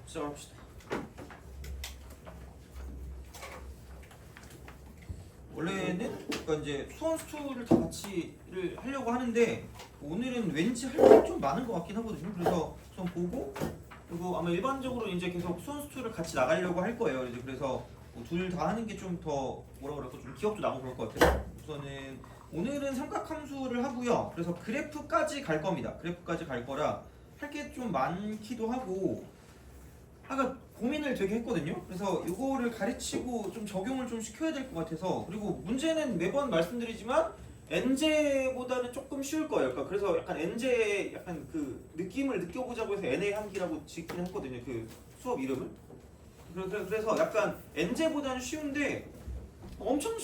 시작합시다. 원래는 그러니까 이제 수원 스투를 다 같이를 하려고 하는데 오늘은 왠지 할 게 좀 많은 것 같긴 하거든요. 그래서 우선 보고 그리고 아마 일반적으로 이제 계속 수원 스투를 같이 나가려고 할 거예요. 이제 그래서 뭐 둘 다 하는 게 좀 더 뭐라 그럴까 좀 기억도 나고 그럴 것 같아요. 우선은 오늘은 삼각함수를 하고요. 그래서 그래프까지 갈 겁니다. 그래프까지 갈 거라 할 게 좀 많기도 하고 아까 고민을 되게 했거든요. 그래서 이거를 가르치고 좀 적용을 좀 시켜야 될 것 같아서 그리고 문제는 매번 말씀드리지만 NJ보다는 조금 쉬울 거예요. 그러니까 그래서 약간 NJ 약간 그 느낌을 느껴보자고 해서 NA 함기라고 짓긴 했거든요. 그 수업 이름을. 그래서 약간 NJ보다는 쉬운데 엄청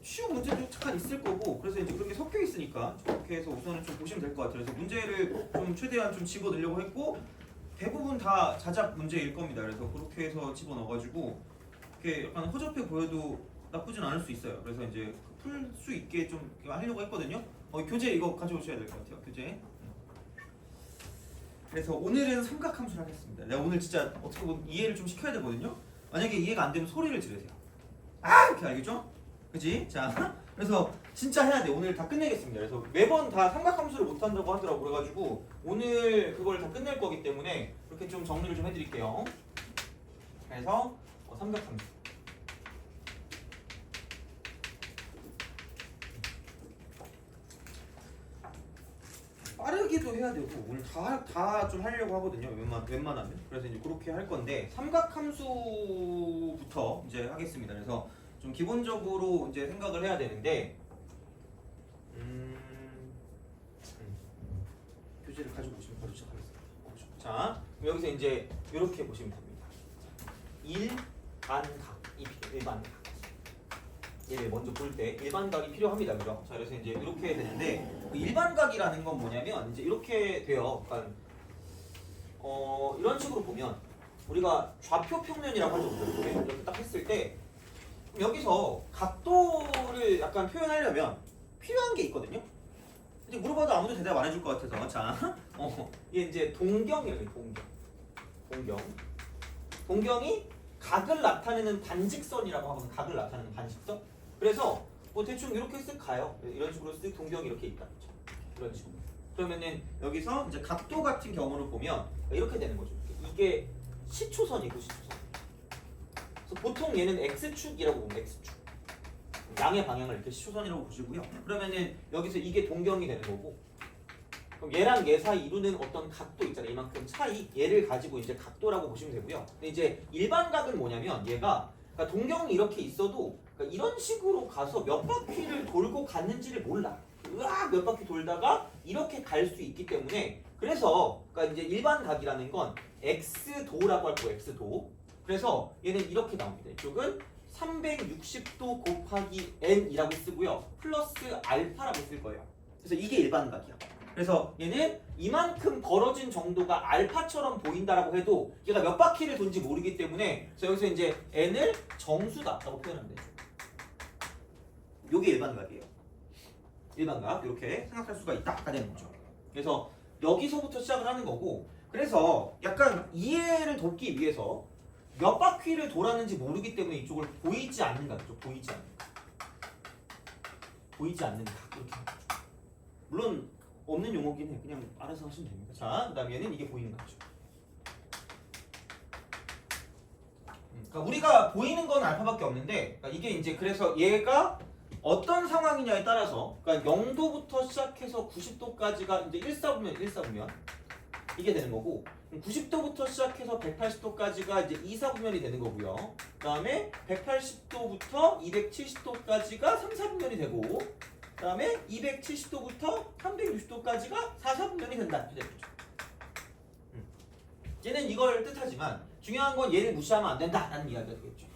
쉬운 문제도 잠깐 있을 거고 그래서 이제 그런 게 섞여 있으니까 그렇게 해서 우선은 좀 보시면 될 것 같아요. 그래서 문제를 좀 최대한 좀 집어넣으려고 했고 대부분 다 자작 문제일 겁니다. 그래서 그렇게 해서 집어넣어가지고 이렇게 약간 허접해 보여도 나쁘진 않을 수 있어요. 그래서 이제 풀 수 있게 좀 하려고 했거든요. 교재 이거 가져오셔야 될 것 같아요. 교재. 그래서 오늘은 삼각함수를 하겠습니다. 내가 오늘 진짜 어떻게 보면 이해를 좀 시켜야 되거든요. 만약에 이해가 안 되면 소리를 지르세요. 아! 이렇게 알겠죠? 그치? 자, 그래서 진짜 해야 돼. 오늘 다 끝내겠습니다. 그래서 매번 다 삼각함수를 못 한다고 하더라고. 그래가지고 오늘 그걸 다 끝낼 거기 때문에 그렇게 좀 정리를 좀 해드릴게요. 그래서 삼각함수. 빠르기도 해야 되고 오늘 다 좀 하려고 하거든요. 웬만하면. 그래서 이제 그렇게 할 건데 삼각함수부터 이제 하겠습니다. 그래서 좀 기본적으로 이제 생각을 해야 되는데 교재를 가지고 오시면 바로 시작하겠습니다. 자, 여기서 이제 이렇게 보시면 됩니다. 일반각, 일반각. 얘를 먼저 볼 때 일반각이 필요합니다. 그죠? 자, 그래서 이제 이렇게 해야 되는데 그 일반각이라는 건 뭐냐면 이제 이렇게 돼요. 그러니까 이런 식으로 보면 우리가 좌표 평면이라고 하죠. 이렇게 딱 했을 때 여기서 각도를 약간 표현하려면 필요한 게 있거든요. 이제 물어봐도 아무도 대답 안 해줄 것 같아서 자, 이게 이제 동경이에요. 동경이 각을 나타내는 반직선이라고 하거든요. 각을 나타내는 반직선. 그래서 뭐 대충 이렇게 쓱 가요. 이런 식으로 쓱 동경이 이렇게 있다. 이런 식으로. 그러면은 여기서 이제 각도 같은 경우를 보면 이렇게 되는 거죠. 이게 시초선이고 시초선. 그래서 보통 얘는 x축이라고 보면 x축. 양의 방향을 이렇게 시초선이라고 보시고요. 그러면은 여기서 이게 동경이 되는 거고. 그럼 얘랑 얘 사이 이루는 어떤 각도 있잖아요. 이만큼 차이 얘를 가지고 이제 각도라고 보시면 되고요. 근데 이제 일반각은 뭐냐면 얘가 그러니까 동경이 이렇게 있어도 그러니까 이런 식으로 가서 몇 바퀴를 돌고 갔는지를 몰라. 으악 몇 바퀴 돌다가 이렇게 갈 수 있기 때문에 그래서 그러니까 이제 일반각이라는 건 x도라고 할 거예요. x도. 그래서 얘는 이렇게 나옵니다. 이쪽은 360도 곱하기 n이라고 쓰고요. 플러스 알파라고 쓸 거예요. 그래서 이게 일반각이야. 그래서 얘는 이만큼 벌어진 정도가 알파처럼 보인다라고 해도 얘가 몇 바퀴를 돈지 모르기 때문에 그래서 여기서 이제 n을 정수다라고 표현하면 되죠. 요게 일반각이에요. 일반각 이렇게 생각할 수가 있다가 되는 거죠. 그래서 여기서부터 시작을 하는 거고 그래서 약간 이해를 돕기 위해서 몇 바퀴를 돌았는지 모르기 때문에 이쪽을 보이지 않는 각이죠. 보이지 않는 각 이렇게 물론 없는 용어긴 해. 그냥 알아서 하시면 됩니다. 자, 그 다음에 얘는 이게 보이는 각이죠. 그러니까 우리가 보이는 건 알파밖에 없는데 그러니까 이게 이제 그래서 얘가 어떤 상황이냐에 따라서 그러니까 0도부터 시작해서 90도까지가 이제 1사분면 이게 되는 거고 90도부터 시작해서 180도까지가 이제 2사분면이 되는 거고요. 그 다음에 180도부터 270도까지가 3사분면이 되고 그 다음에 270도부터 360도까지가 4사분면이 된다. 이렇게 되죠. 얘는 이걸 뜻하지만 중요한 건 얘를 무시하면 안 된다라는 이야기가 되겠죠.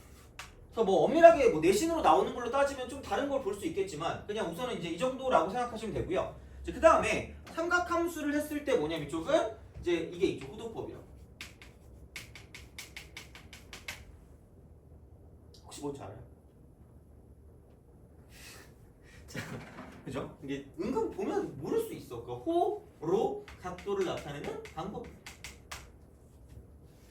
그래서 뭐 엄밀하게 뭐 내신으로 나오는 걸로 따지면 좀 다른 걸 볼 수 있겠지만 그냥 우선은 이제 이 정도라고 생각하시면 되고요. 그 다음에 삼각함수를 했을 때 뭐냐면 이쪽은 이제 이게 있죠. 후도법이라고. 혹시 혹시 뭔지 알아요? 자, 그죠? 이게 은근 보면 모를 수 있어. 그 호로 각도를 나타내는 방법입니다.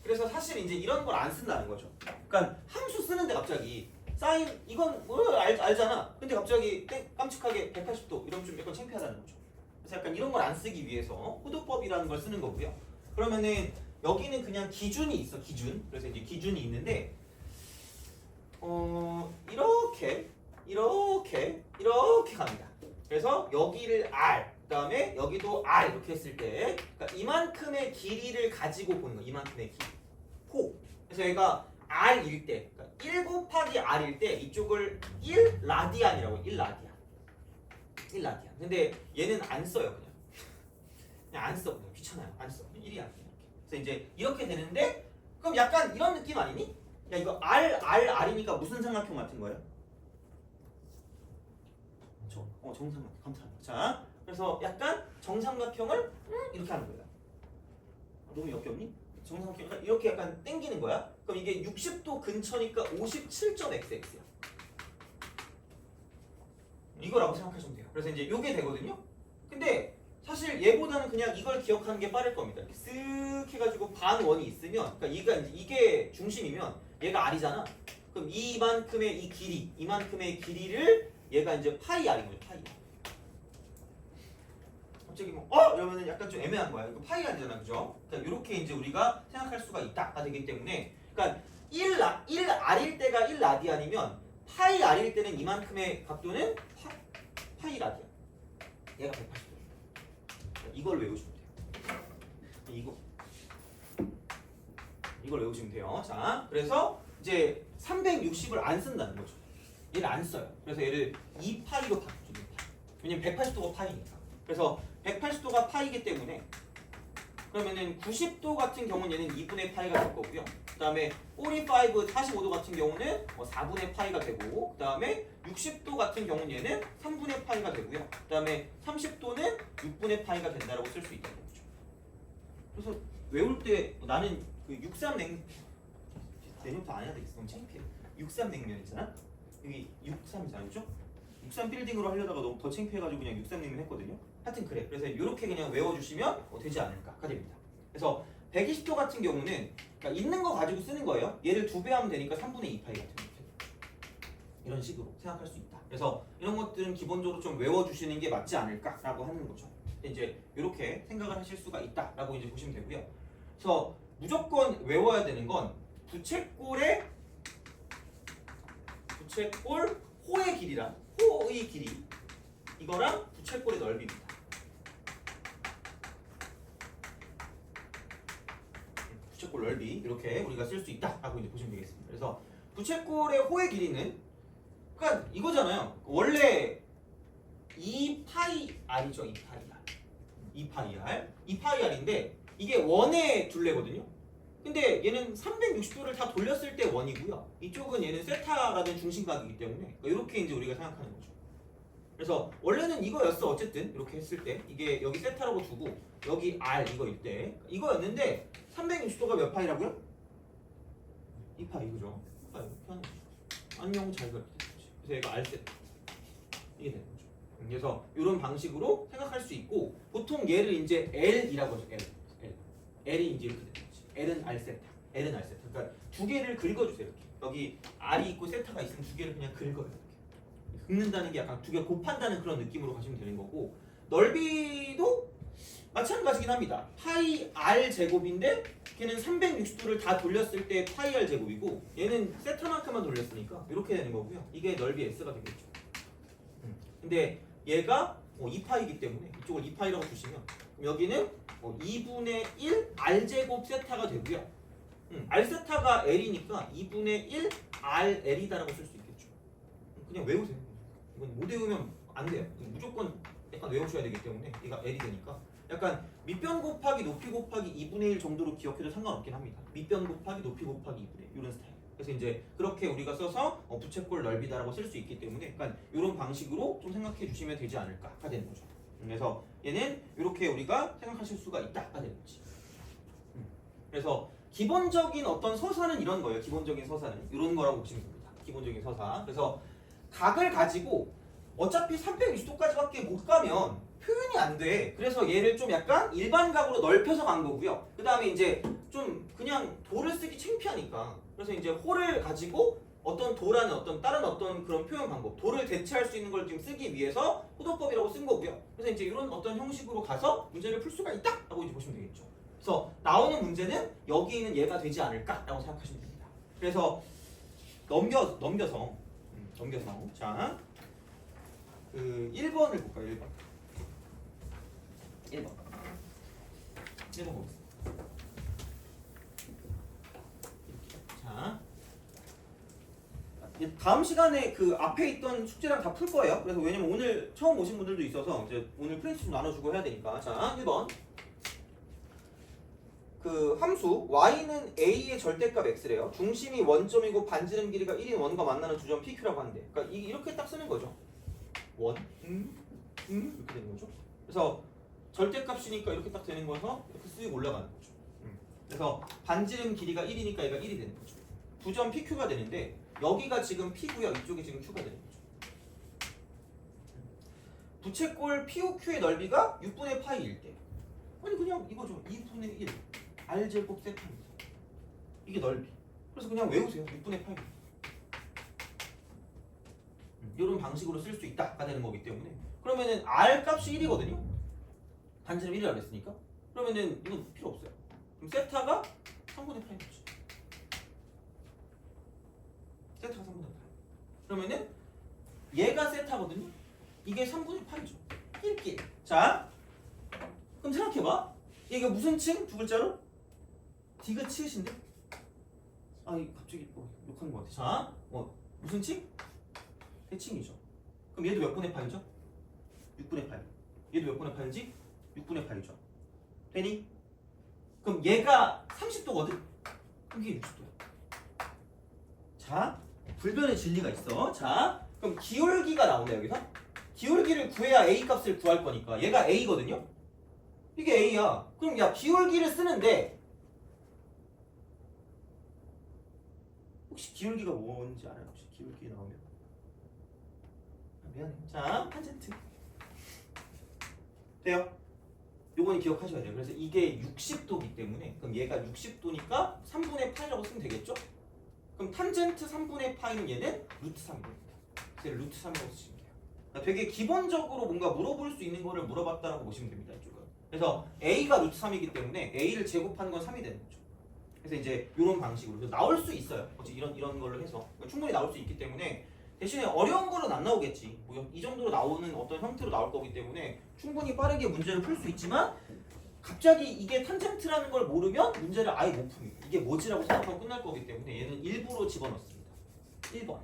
그래서 사실 이제 이런 걸 안 쓴다는 거죠. 그러니까 함수 쓰는데 갑자기 사인 이건 알잖아. 근데 갑자기 깜찍하게 180도 이러면 좀 약간 창피하다는 거죠. 그래서 약간 이런 걸 안 쓰기 위해서 호도법이라는 걸 쓰는 거고요. 그러면은 여기는 그냥 기준이 있어. 기준. 그래서 이제 기준이 있는데 이렇게 갑니다. 그래서 여기를 R, 그다음에 여기도 R 이렇게 했을 때, 그러니까 이만큼의 길이를 가지고 보는 거. 이만큼의 길이. 호. 그래서 얘가 R일 때, 그러니까 1 곱하기 R일 때 이쪽을 1 라디안이라고 해요. 1 라디안. 1 라디안. 근데 얘는 안 써요, 그냥 안 써. 그냥 귀찮아요. 안 써. 1이야. 이렇게. 그래서 이제 이렇게 되는데, 그럼 약간 이런 느낌 아니니? 야, 이거 R이니까 무슨 삼각형 같은 거예요? 정삼각형. 감사합니다. 자, 그래서 약간 정삼각형을 이렇게 하는 거예요. 너무 역겹니? 정삼각형 이렇게 약간 당기는 거야. 그럼 이게 60도 근처니까 57.xx야. 이거라고 생각하시면 돼요. 그래서 이제 이게 되거든요. 근데 사실 얘보다는 그냥 이걸 기억하는 게 빠를 겁니다. 이렇게 쓱 해가지고 반원이 있으면, 그러니까 이게 중심이면 얘가 R이잖아. 그럼 이만큼의 이 길이, 이만큼의 길이를 얘가 이제 파이 R인 거죠. 파이. 갑자기 뭐 이러면은 약간 좀 애매한 거야. 이거 파이 R이잖아, 그죠? 그러니까 이렇게 이제 우리가 생각할 수가 있다가 되기 때문에, 그러니까 1R일 때가 1라디안이면 파이 R일 때는 이만큼의 각도는 파이 라디안. 얘가 180도. 이걸 외우시면 돼요. 이걸 외우시면 돼요. 자, 그래서 이제 360을 안 쓴다는 거죠. 얘를 안 써요. 그래서 얘를 2파이로 바꿔줍니다. 왜냐면 180도가 파이니까. 그래서 180도가 파이기 때문에 그러면은 90도 같은 경우는 얘는 2분의 파이가 될 거고요. 그 다음에 45 같은 경우는 4분의 파이가 되고, 그 다음에 60도 같은 경우는 얘는 3분의 파이가 되고요. 그 다음에 30도는 6분의 파이가 된다라고 쓸 수 있다는 거죠. 그래서 외울 때 나는 그 63냉 내년부터 안 해야 되겠어. 너무 창피해. 63냉면이잖아. 여기 63이잖아, 그죠? 63 빌딩으로 하려다가 너무 더 창피해가지고 그냥 63냉면 했거든요. 하여튼 그래. 그래서 이렇게 그냥 외워주시면 되지 않을까가 됩니다. 그래서 120도 같은 경우는 그러니까 있는 거 가지고 쓰는 거예요. 얘를 2배 하면 되니까 3분의 2파이 같은 거. 이런 식으로 생각할 수 있다. 그래서 이런 것들은 기본적으로 좀 외워주시는 게 맞지 않을까라고 하는 거죠. 이제 이렇게 생각을 하실 수가 있다라고 이제 보시면 되고요. 그래서 무조건 외워야 되는 건 부채꼴 호의 길이랑 호의 길이 이거랑 부채꼴의 넓이입니다. 부채꼴 넓이 이렇게 우리가 쓸 수 있다라고 이제 보시면 되겠습니다. 그래서 부채꼴의 호의 길이는 그러니까 이거잖아요. 원래 2파이 R이죠. 2파이 R. 2파이 R인데 이게 원의 둘레거든요. 근데 얘는 360도를 다 돌렸을 때 원이고요. 이쪽은 얘는 세타라는 중심각이기 때문에 그러니까 이렇게 이제 우리가 생각하는 거죠. 그래서 원래는 이거였어. 어쨌든 이렇게 했을 때 이게 여기 세타라고 두고 여기 R 이거일 때 이거였는데 360도가 몇 파이라고요? 2파이 그죠? 이렇게 하는 거죠. 안녕 잘 그렸지. 그래서 얘가 R 세타 이게 되는 거죠. 그래서 이런 방식으로 생각할 수 있고 보통 얘를 이제 L이라고 하죠. L이 이제 이렇게 되는 거지. L은 R 세타. 그러니까 두 개를 긁어주세요. 이렇게. 여기 R이 있고 세타가 있으면 두 개를 그냥 긁어요. 이렇게. 긁는다는 게 약간 두 개 곱한다는 그런 느낌으로 가시면 되는 거고 넓이도 마찬가지긴 합니다. 파이 R 제곱인데 걔는 360도를 다 돌렸을 때 파이 R 제곱이고 얘는 세타만큼만 돌렸으니까 이렇게 되는 거고요. 이게 넓이 S가 되겠죠. 근데 얘가 2파이기 때문에 이쪽을 2파이라고 주시면 여기는 2분의 1 R제곱 세타가 되고요. R세타가 L이니까 2분의 1 RL이다라고 쓸 수 있겠죠. 그냥 외우세요. 이건 못 외우면 안 돼요. 무조건 약간 외우셔야 되기 때문에 얘가 L이 되니까 약간 밑변 곱하기 높이 곱하기 2분의 1 정도로 기억해도 상관없긴 합니다. 밑변 곱하기 높이 곱하기 2분의 1 이런 스타일. 그래서 이제 그렇게 우리가 써서 부채꼴 넓이다라고 쓸 수 있기 때문에 약간 이런 방식으로 좀 생각해 주시면 되지 않을까가 되는 거죠. 그래서 얘는 이렇게 우리가 생각하실 수가 있다가 되는 거지. 그래서 기본적인 어떤 서사는 이런 거예요. 기본적인 서사는 이런 거라고 보시면 됩니다. 기본적인 서사. 그래서 각을 가지고 어차피 360도까지밖에 못 가면 표현이 안 돼. 그래서 얘를 좀 약간 일반각으로 넓혀서 간 거고요. 그 다음에 이제 좀 그냥 도를 쓰기 창피하니까. 그래서 이제 홀을 가지고 어떤 도라는 어떤 다른 어떤 그런 표현 방법, 도를 대체할 수 있는 걸 지금 쓰기 위해서 호도법이라고 쓴 거고요. 그래서 이제 이런 어떤 형식으로 가서 문제를 풀 수가 있다라고 이제 보시면 되겠죠. 그래서 나오는 문제는 여기 있는 얘가 되지 않을까라고 생각하시면 됩니다. 그래서 넘겨서 자, 그 1번을 볼까요? 1번 보겠습니다. 자, 다음 시간에 그 앞에 있던 숙제랑 다 풀 거예요. 그래서 왜냐면 오늘 처음 오신 분들도 있어서 이제 오늘 프린트 좀 나눠주고 해야 되니까. 자, 1번. 그 함수 y는 a의 절대값 x래요. 중심이 원점이고 반지름 길이가 1인 원과 만나는 두 점 PQ라고 하는데, 그러니까 이렇게 딱 쓰는 거죠. 원, 이렇게 되는 거죠. 그래서 절대값이니까 이렇게 딱 되는 거여서 이렇게 쓱 올라가는 거죠. 그래서 반지름 길이가 1이니까 얘가 1이 되는 거죠. 두 점 PQ가 되는데 여기가 지금 P고요. 이쪽이 지금 Q가 되는 거죠. 부채꼴 POQ의 넓이가 6분의 파이일 때, 아니 그냥 이거죠. 2분의 1 R제곱 세타입니다. 이게 넓이. 그래서 그냥 외우세요. 6분의 파이. 이런 방식으로 쓸 수 있다가 되는 거기 때문에, 그러면은 R 값이 1이거든요. 반지름 1이라고 했으니까. 그러면은 이건 필요 없어요. 그럼 세타가 3분의 파이죠. 세타가 3분의 파이. 그러면은 얘가 세타거든요. 이게 3분의 파이죠. 1길. 자, 그럼 생각해봐. 얘가 무슨 층? 두 글자로? 디귿치읓인데? 아, 갑자기 욕하는 것 같아. 자, 무슨 층? 대칭이죠. 그럼 얘도 몇 분의 파이죠? 6분의 파이. 얘도 몇 분의 파이지? 6분의 파이죠. 되니? 그럼 얘가 30도거든? 그럼 이게 60도야. 자, 불변의 진리가 있어. 자, 그럼 기울기가 나온다 여기서. 기울기를 구해야 A 값을 구할 거니까 얘가 A거든요? 이게 A야. 그럼 야, 기울기를 쓰는데 혹시 기울기가 뭔지 알아요? 혹시 기울기 나오면? 미안해. 자, 탄젠트. 돼요? 요거는 기억하셔야 돼요. 그래서 이게 60도기 때문에, 그럼 얘가 60도니까 3분의 파이라고 쓰면 되겠죠? 그럼 탄젠트 3분의 파이는 얘는 루트 3입니다. 그래서 루트 3이라고 쓰시면 돼요. 그러니까 되게 기본적으로 뭔가 물어볼 수 있는 거를 물어봤다라고 보시면 됩니다. 이쪽은. 그래서 A가 루트 3이기 때문에 A를 제곱하는 건 3이 되는 거죠. 그래서 이제 이런 방식으로 나올 수 있어요. 이런 걸로 해서 충분히 나올 수 있기 때문에, 대신에 어려운 거는 안 나오겠지. 뭐 이 정도로 나오는 어떤 형태로 나올 거기 때문에 충분히 빠르게 문제를 풀 수 있지만, 갑자기 이게 탄젠트라는 걸 모르면 문제를 아예 못 풉니다. 이게 뭐지라고 생각하고 끝날 거기 때문에 얘는 일부러 집어넣습니다. 1번에.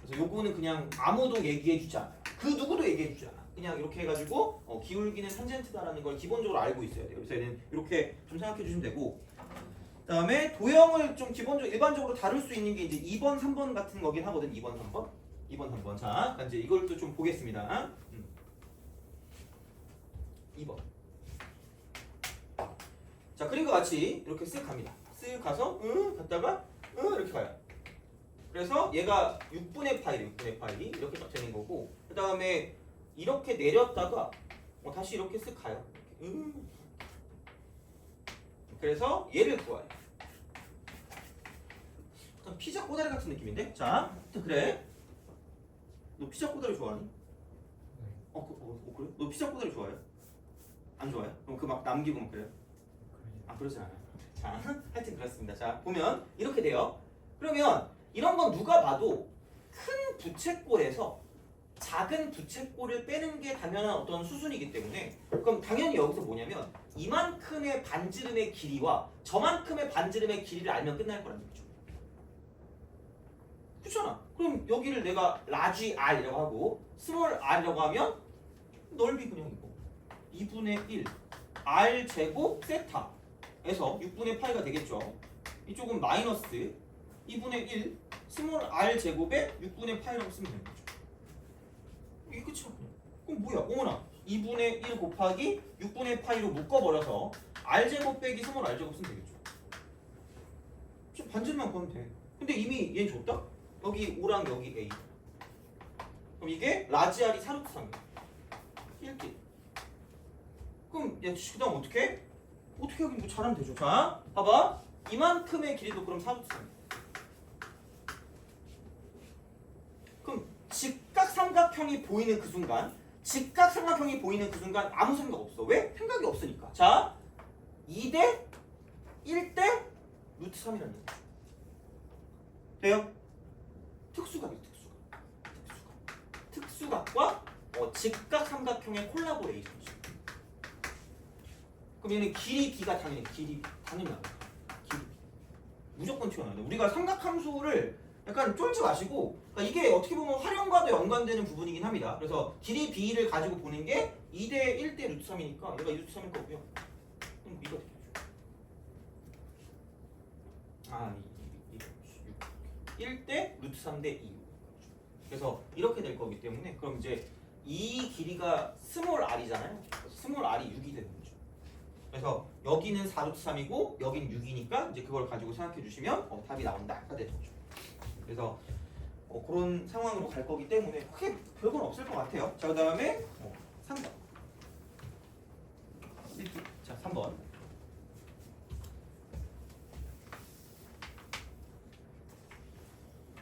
그래서 요거는 그냥 아무도 얘기해주지 않아요. 그 누구도 얘기해주지 않아. 그냥 이렇게 해가지고 기울기는 탄젠트다라는 걸 기본적으로 알고 있어야 돼요. 그래서 얘는 이렇게 좀 생각해 주시면 되고, 그 다음에 도형을 좀 기본적으로 일반적으로 다룰 수 있는 게 이제 2번, 3번 같은 거긴 하거든. 2번, 3번. 2번, 3번. 자, 이제 이걸 또 좀 보겠습니다. 2번. 자, 그림과 같이 이렇게 쓱 갑니다. 쓱 가서 갔다가 이렇게 가요. 그래서 얘가 6분의 파이, 6분의 파이 이렇게 딱 되는 거고, 그 다음에 이렇게 내렸다가 다시 이렇게 쓱 가요. 그래서 얘를 구해요. 피자 꼬다리 같은 느낌인데? 자, 그래. 너 피자 꼬다리 좋아하니? 그래? 너 피자 꼬다리 좋아해? 안 좋아해? 그럼 그 막 남기고 막 그래요? 그러진 않아요. 자, 하여튼 그렇습니다. 자, 보면 이렇게 돼요. 그러면 이런 건 누가 봐도 큰 부채꼴에서 작은 부채꼴을 빼는 게 당연한 어떤 수순이기 때문에, 그럼 당연히 여기서 뭐냐면 이만큼의 반지름의 길이와 저만큼의 반지름의 길이를 알면 끝날 거라는 거죠. 그렇잖아. 그럼 여기를 내가 라지 R이라고 하고 스몰 R이라고 하면 넓이 그냥 이거 2분의 1 R 제곱 세타에서 6분의 파이가 되겠죠. 이쪽은 마이너스 2분의 1 스몰 R 제곱에 6분의 파이라고 쓰면 되는 거죠. 이게 끝이야. 그럼 뭐야? 어머나, 2분의 1 곱하기 6분의 파이로 묶어버려서 R제곱 빼기 스몰 R제곱 쓰면 되겠죠. 반지름만 구하면 돼. 근데 이미 얘는 줬다? 여기 O랑 여기 A. 그럼 이게 라지 R이 4루트 3이야. 1길. 그럼 야, 그 다음 어떻게 해? 어떻게 하긴 뭐 잘하면 되죠. 자, 봐봐. 이만큼의 길이도 그럼 4루트 3이야. 그럼 직각삼각형이 보이는 그 순간, 직각삼각형이 보이는 그 순간 아무 생각 없어. 왜? 생각이 없으니까. 자, 2대 1대 루트 3이라는 얘기야. 돼요? 특수각이야, 특수각과 직각삼각형의 콜라보레이션이죠. 그럼 얘는 길이 B가 당연히 나와요. 길이 B. 무조건 튀어나와요. 우리가 삼각함수를 약간 쫄지 마시고, 그러니까 이게 어떻게 보면 활용과도 연관되는 부분이긴 합니다. 그래서 길이 B를 가지고 보는 게 2대 1대 루트 3이니까 얘가 루트 3일 거고요. 그럼 B가 되겠죠. 아, 1대 루트 3대 2. 그래서 이렇게 될 거기 때문에 그럼 이제 이 길이가 스몰 r이잖아요. 스몰 r이 6이 되는 거죠. 그래서 여기는 4루트 3이고 여기는 6이니까 이제 그걸 가지고 생각해 주시면 답이 나온다가 되는 거죠. 그래서 그런 상황으로 갈 거기 때문에 크게 별건 없을 것 같아요. 자, 그 다음에 3번. 자, 3번.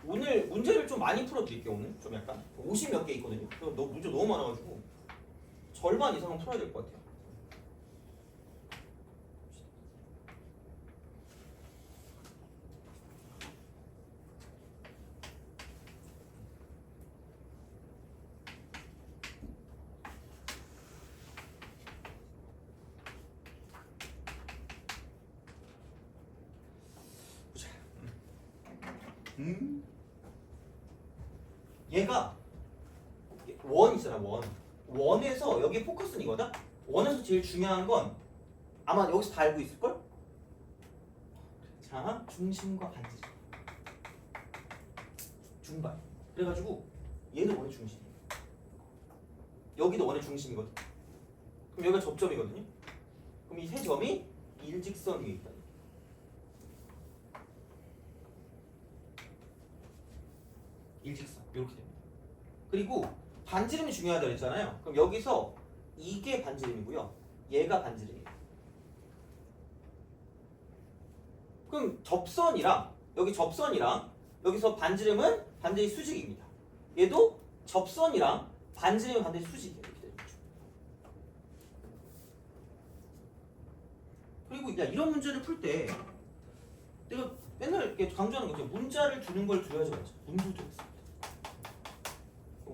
오늘 문제를 좀 많이 풀어드릴게요. 오늘 좀 약간 50 몇 개 있거든요. 문제 너무 많아가지고 절반 이상은 풀어야 될 것 같아요. 얘가 원 있잖아. 원에서 여기 포커스이거든. 원에서 제일 중요한 건 아마 여기서 다 알고 있을걸? 자, 중심과 반지름. 중발. 그래가지고 얘는 원의 중심이야. 여기도 원의 중심이거든. 그럼 여기가 접점이거든요. 그럼 이 세 점이 일직선 위에 있다. 일직선 이렇게 됩니다. 그리고 반지름이 중요하다고 했잖아요. 그럼 여기서 이게 반지름이고요. 얘가 반지름이에요. 그럼 접선이랑 여기서 반지름은 반드시 수직입니다. 얘도 접선이랑 반지름은 반드시 수직이에요. 이렇게 되는 거죠. 그리고 야, 이런 문제를 풀 때 내가 맨날 이렇게 강조하는 거죠. 문자를 두는 걸 두려워하지 말자. 문도 두겠습니다.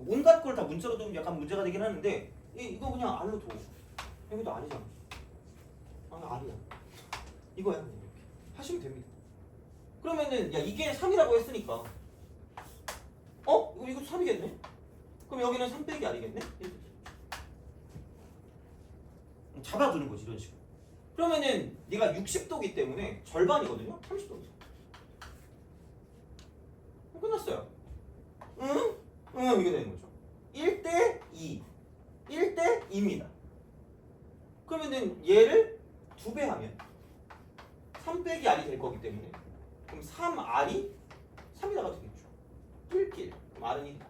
온갖 걸 다 문자로 두면 약간 문제가 되긴 하는데 이거 그냥 R로 둬. 여기도 R이잖아. R이야. 이거야. 그냥 이렇게 하시면 됩니다. 그러면은 야, 이게 3이라고 했으니까 이거 3이겠네? 그럼 여기는 3 빼기 R이겠네? 잡아두는 거지, 이런 식으로. 그러면은 네가 60도기 때문에 절반이거든요? 30도 이상. 끝났어요. 이게 되는 거죠. 1대 2. 1대 2입니다. 그러면은 얘를 2배 하면 3 빼기 R이 될 거기 때문에 그럼 3R이 3이라가 되겠죠. 1길. 그럼 R은 1이다.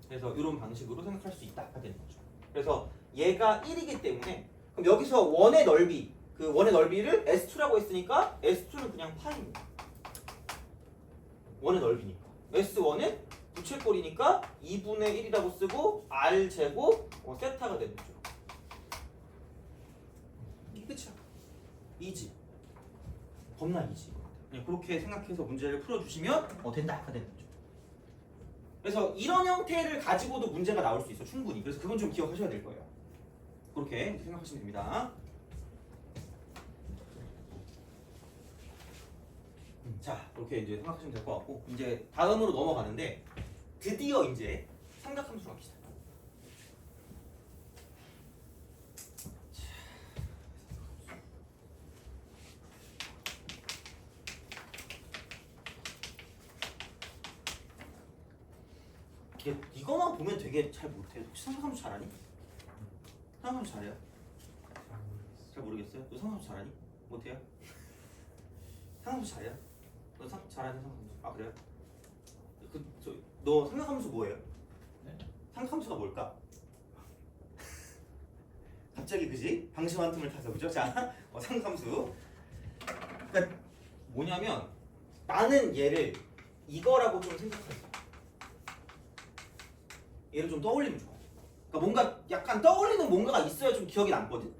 그래서 이런 방식으로 생각할 수 있다가 되는 거죠. 그래서 얘가 1이기 때문에 그럼 여기서 원의 넓이, 그 원의 넓이를 S2라고 했으니까 S2는 그냥 파입니다. 원의 넓이니까. S1은 부채꼴이니까 2분의 1이라고 쓰고 R제곱 세타가 되는 거죠. 이게 끝이야. 이지. 겁나 이지. 그렇게 생각해서 문제를 풀어주시면 된다가 되는 거죠. 그래서 이런 형태를 가지고도 문제가 나올 수 있어, 충분히. 그래서 그건 좀 기억하셔야 될 거예요. 그렇게 생각하시면 됩니다. 자, 그렇게 이제 생각하시면 될 것 같고, 이제 다음으로 넘어가는데 드디어 이제 삼각함수로 갑시다. 이거만 보면 되게 잘 못해. 혹시 삼각함수 잘하니? 삼각함수 잘해요? 잘 모르겠어요. 너 삼각함수 잘하니? 못해요? 삼각함수 잘해요? 너 잘하는 삼각함수. 아 그래요? 너 삼각함수 뭐예요? 네? 삼각함수가 뭘까? 갑자기 그지? 방심한 틈을 타서 그죠? 자, 삼각함수. 그러니까 뭐냐면 나는 얘를 이거라고 좀 생각하지. 얘를 좀 떠올리면 좋아. 그러니까 뭔가 약간 떠올리는 뭔가가 있어야 좀 기억이 남거든.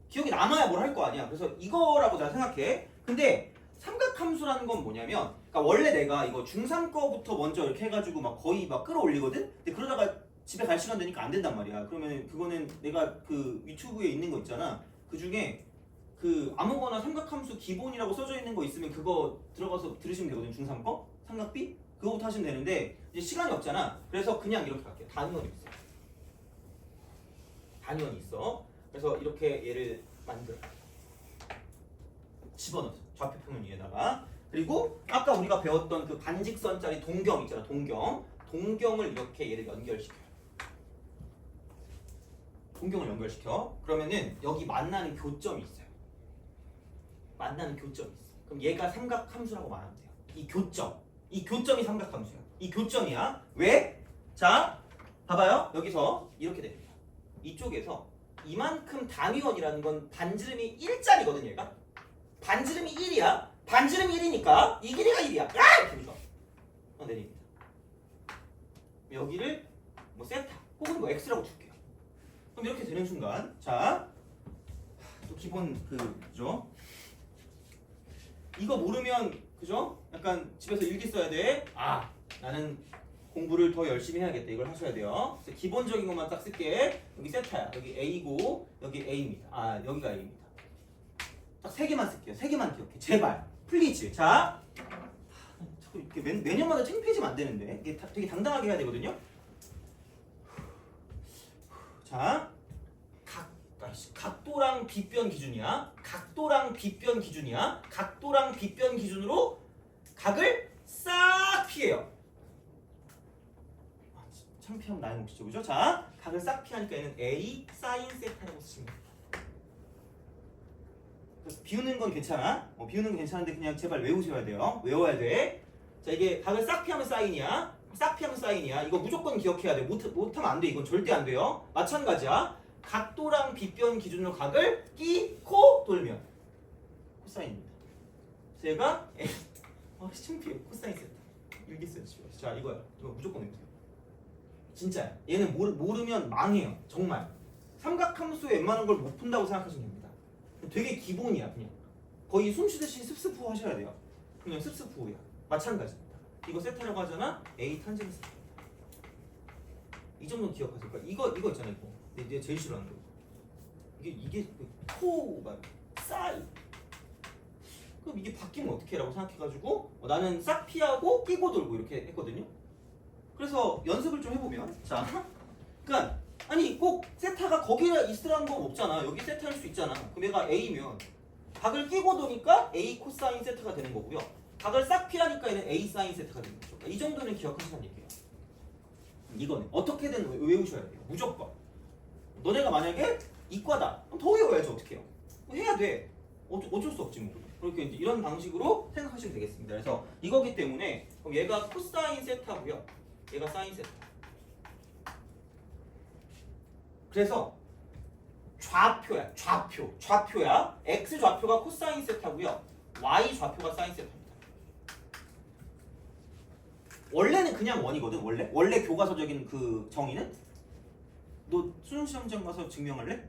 기억이 남아야 뭘 할 거 아니야. 그래서 이거라고 잘 생각해. 근데 삼각함수라는 건 뭐냐면, 그러니까 원래 내가 이거 중3 거부터 먼저 이렇게 해가지고 막 거의 막 끌어올리거든. 근데 그러다가 집에 갈 시간 되니까 안 된단 말이야. 그러면 그거는 내가 그 유튜브에 있는 거 있잖아. 그 중에 그 아무거나 삼각함수 기본이라고 써져 있는 거 있으면 그거 들어가서 들으시면 되거든. 중3 거 삼각비 그거부터 하시면 되는데 이제 시간이 없잖아. 그래서 그냥 이렇게 갈게요. 단위원이 있어. 단위원이 있어. 그래서 이렇게 얘를 만들어 집어넣어. 좌표평면 위에다가. 그리고 아까 우리가 배웠던 그 반직선짜리 동경 있잖아. 동경을 이렇게 얘를 연결시켜. 동경을 연결시켜. 그러면은 여기 만나는 교점이 있어요. 만나는 교점이 있어. 그럼 얘가 삼각함수라고 말하면 돼요. 이 교점이 삼각함수야. 이 교점이야. 왜? 자, 봐봐요. 여기서 이렇게 됩니다. 이쪽에서 이만큼 단위원이라는 건 반지름이 1짜리거든 얘가. 반지름이 1이야. 반지름이 1이니까 이 길이가 1이야. 아! 이렇게 되죠. 내립니다. 여기를 뭐 세타 혹은 뭐 x라고 줄게요. 그럼 이렇게 되는 순간, 자, 또 기본 그죠? 이거 모르면 그죠? 약간 집에서 일기 써야 돼. 아, 나는 공부를 더 열심히 해야겠다. 이걸 하셔야 돼요. 그래서 기본적인 것만 딱 쓸게. 여기 세타야. 여기 A고 여기 A입니다. 아, 여기가 A입니다. 딱 세 개만 쓸게요. 세 개만 기억해. 제발. 플리즈. 자, 자꾸 이렇게 매년마다 창피해지면 안 되는데 이게 되게 당당하게 해야 되거든요. 자, 각도랑 빗변 기준이야. 각도랑 빗변 기준이야. 각도랑 빗변 기준으로 각을 싹 피해요. 창피하면 나의 몫이죠, 그죠? 자, 각을 싹 피하니까 얘는 A 사인 세타라고 쓰시면 돼요. 비우는 건 괜찮아. 비우는 건 괜찮은데 그냥 제발 외우셔야 돼요. 외워야 돼. 자, 이게 각을 싹 피하면 사인이야. 싹 피하면 사인이야. 이거 무조건 기억해야 돼. 못하면 안 돼. 이건 절대 안 돼요. 마찬가지야. 각도랑 빗변 기준으로 각을 끼고 돌면 코사인입니다. 제가 창피해. 코사인 세타. 일기세요. 자, 이거야. 이거 무조건 외우세요. 진짜야. 얘는 모르면 망해요. 정말. 삼각함수에 웬만한 걸 못 푼다고 생각하시면 됩니다. 되게 기본이야. 그냥 거의 숨쉬듯이 습스푸 하셔야 돼요. 그냥 습스푸야. 마찬가지입니다. 이거 세타라고 하잖아. A 탄젠스. 이 정도 기억하세요. 그러니까 이거 있잖아요. 이거 내가 제일 싫어하는 거. 이게 코가 싸이. 그럼 이게 바뀌면 어떻게 라고 생각해가지고 나는 싹 피하고 끼고 돌고 이렇게 했거든요. 그래서 연습을 좀 해보면, 자, 그러니까 아니 꼭 세타가 거기에 있으라는 건 없잖아. 여기 세타일 수 있잖아. 그럼 얘가 A면 각을 끼고 도니까 A 코사인 세타가 되는 거고요. 각을 싹 피하니까 얘는 A 사인 세타가 되는 거죠. 그러니까 이 정도는 기억하시라는 얘기예요. 이거는 어떻게든 외우셔야 돼요. 무조건. 너네가 만약에 이과다. 그럼 더 외워야지. 어떻게 해요? 해야 돼. 어쩔 수 없지 뭐. 그렇게 이제 이런 방식으로 생각하시면 되겠습니다. 그래서 이거기 때문에 그럼 얘가 코사인 세타고요. 얘가 사인 세타. 그래서 좌표야. 좌표야. x 좌표가 코사인 세타고요. y 좌표가 사인 세타입니다. 원래는 그냥 원이거든. 원래 교과서적인 그 정의는 너 수능시험장 가서 증명할래?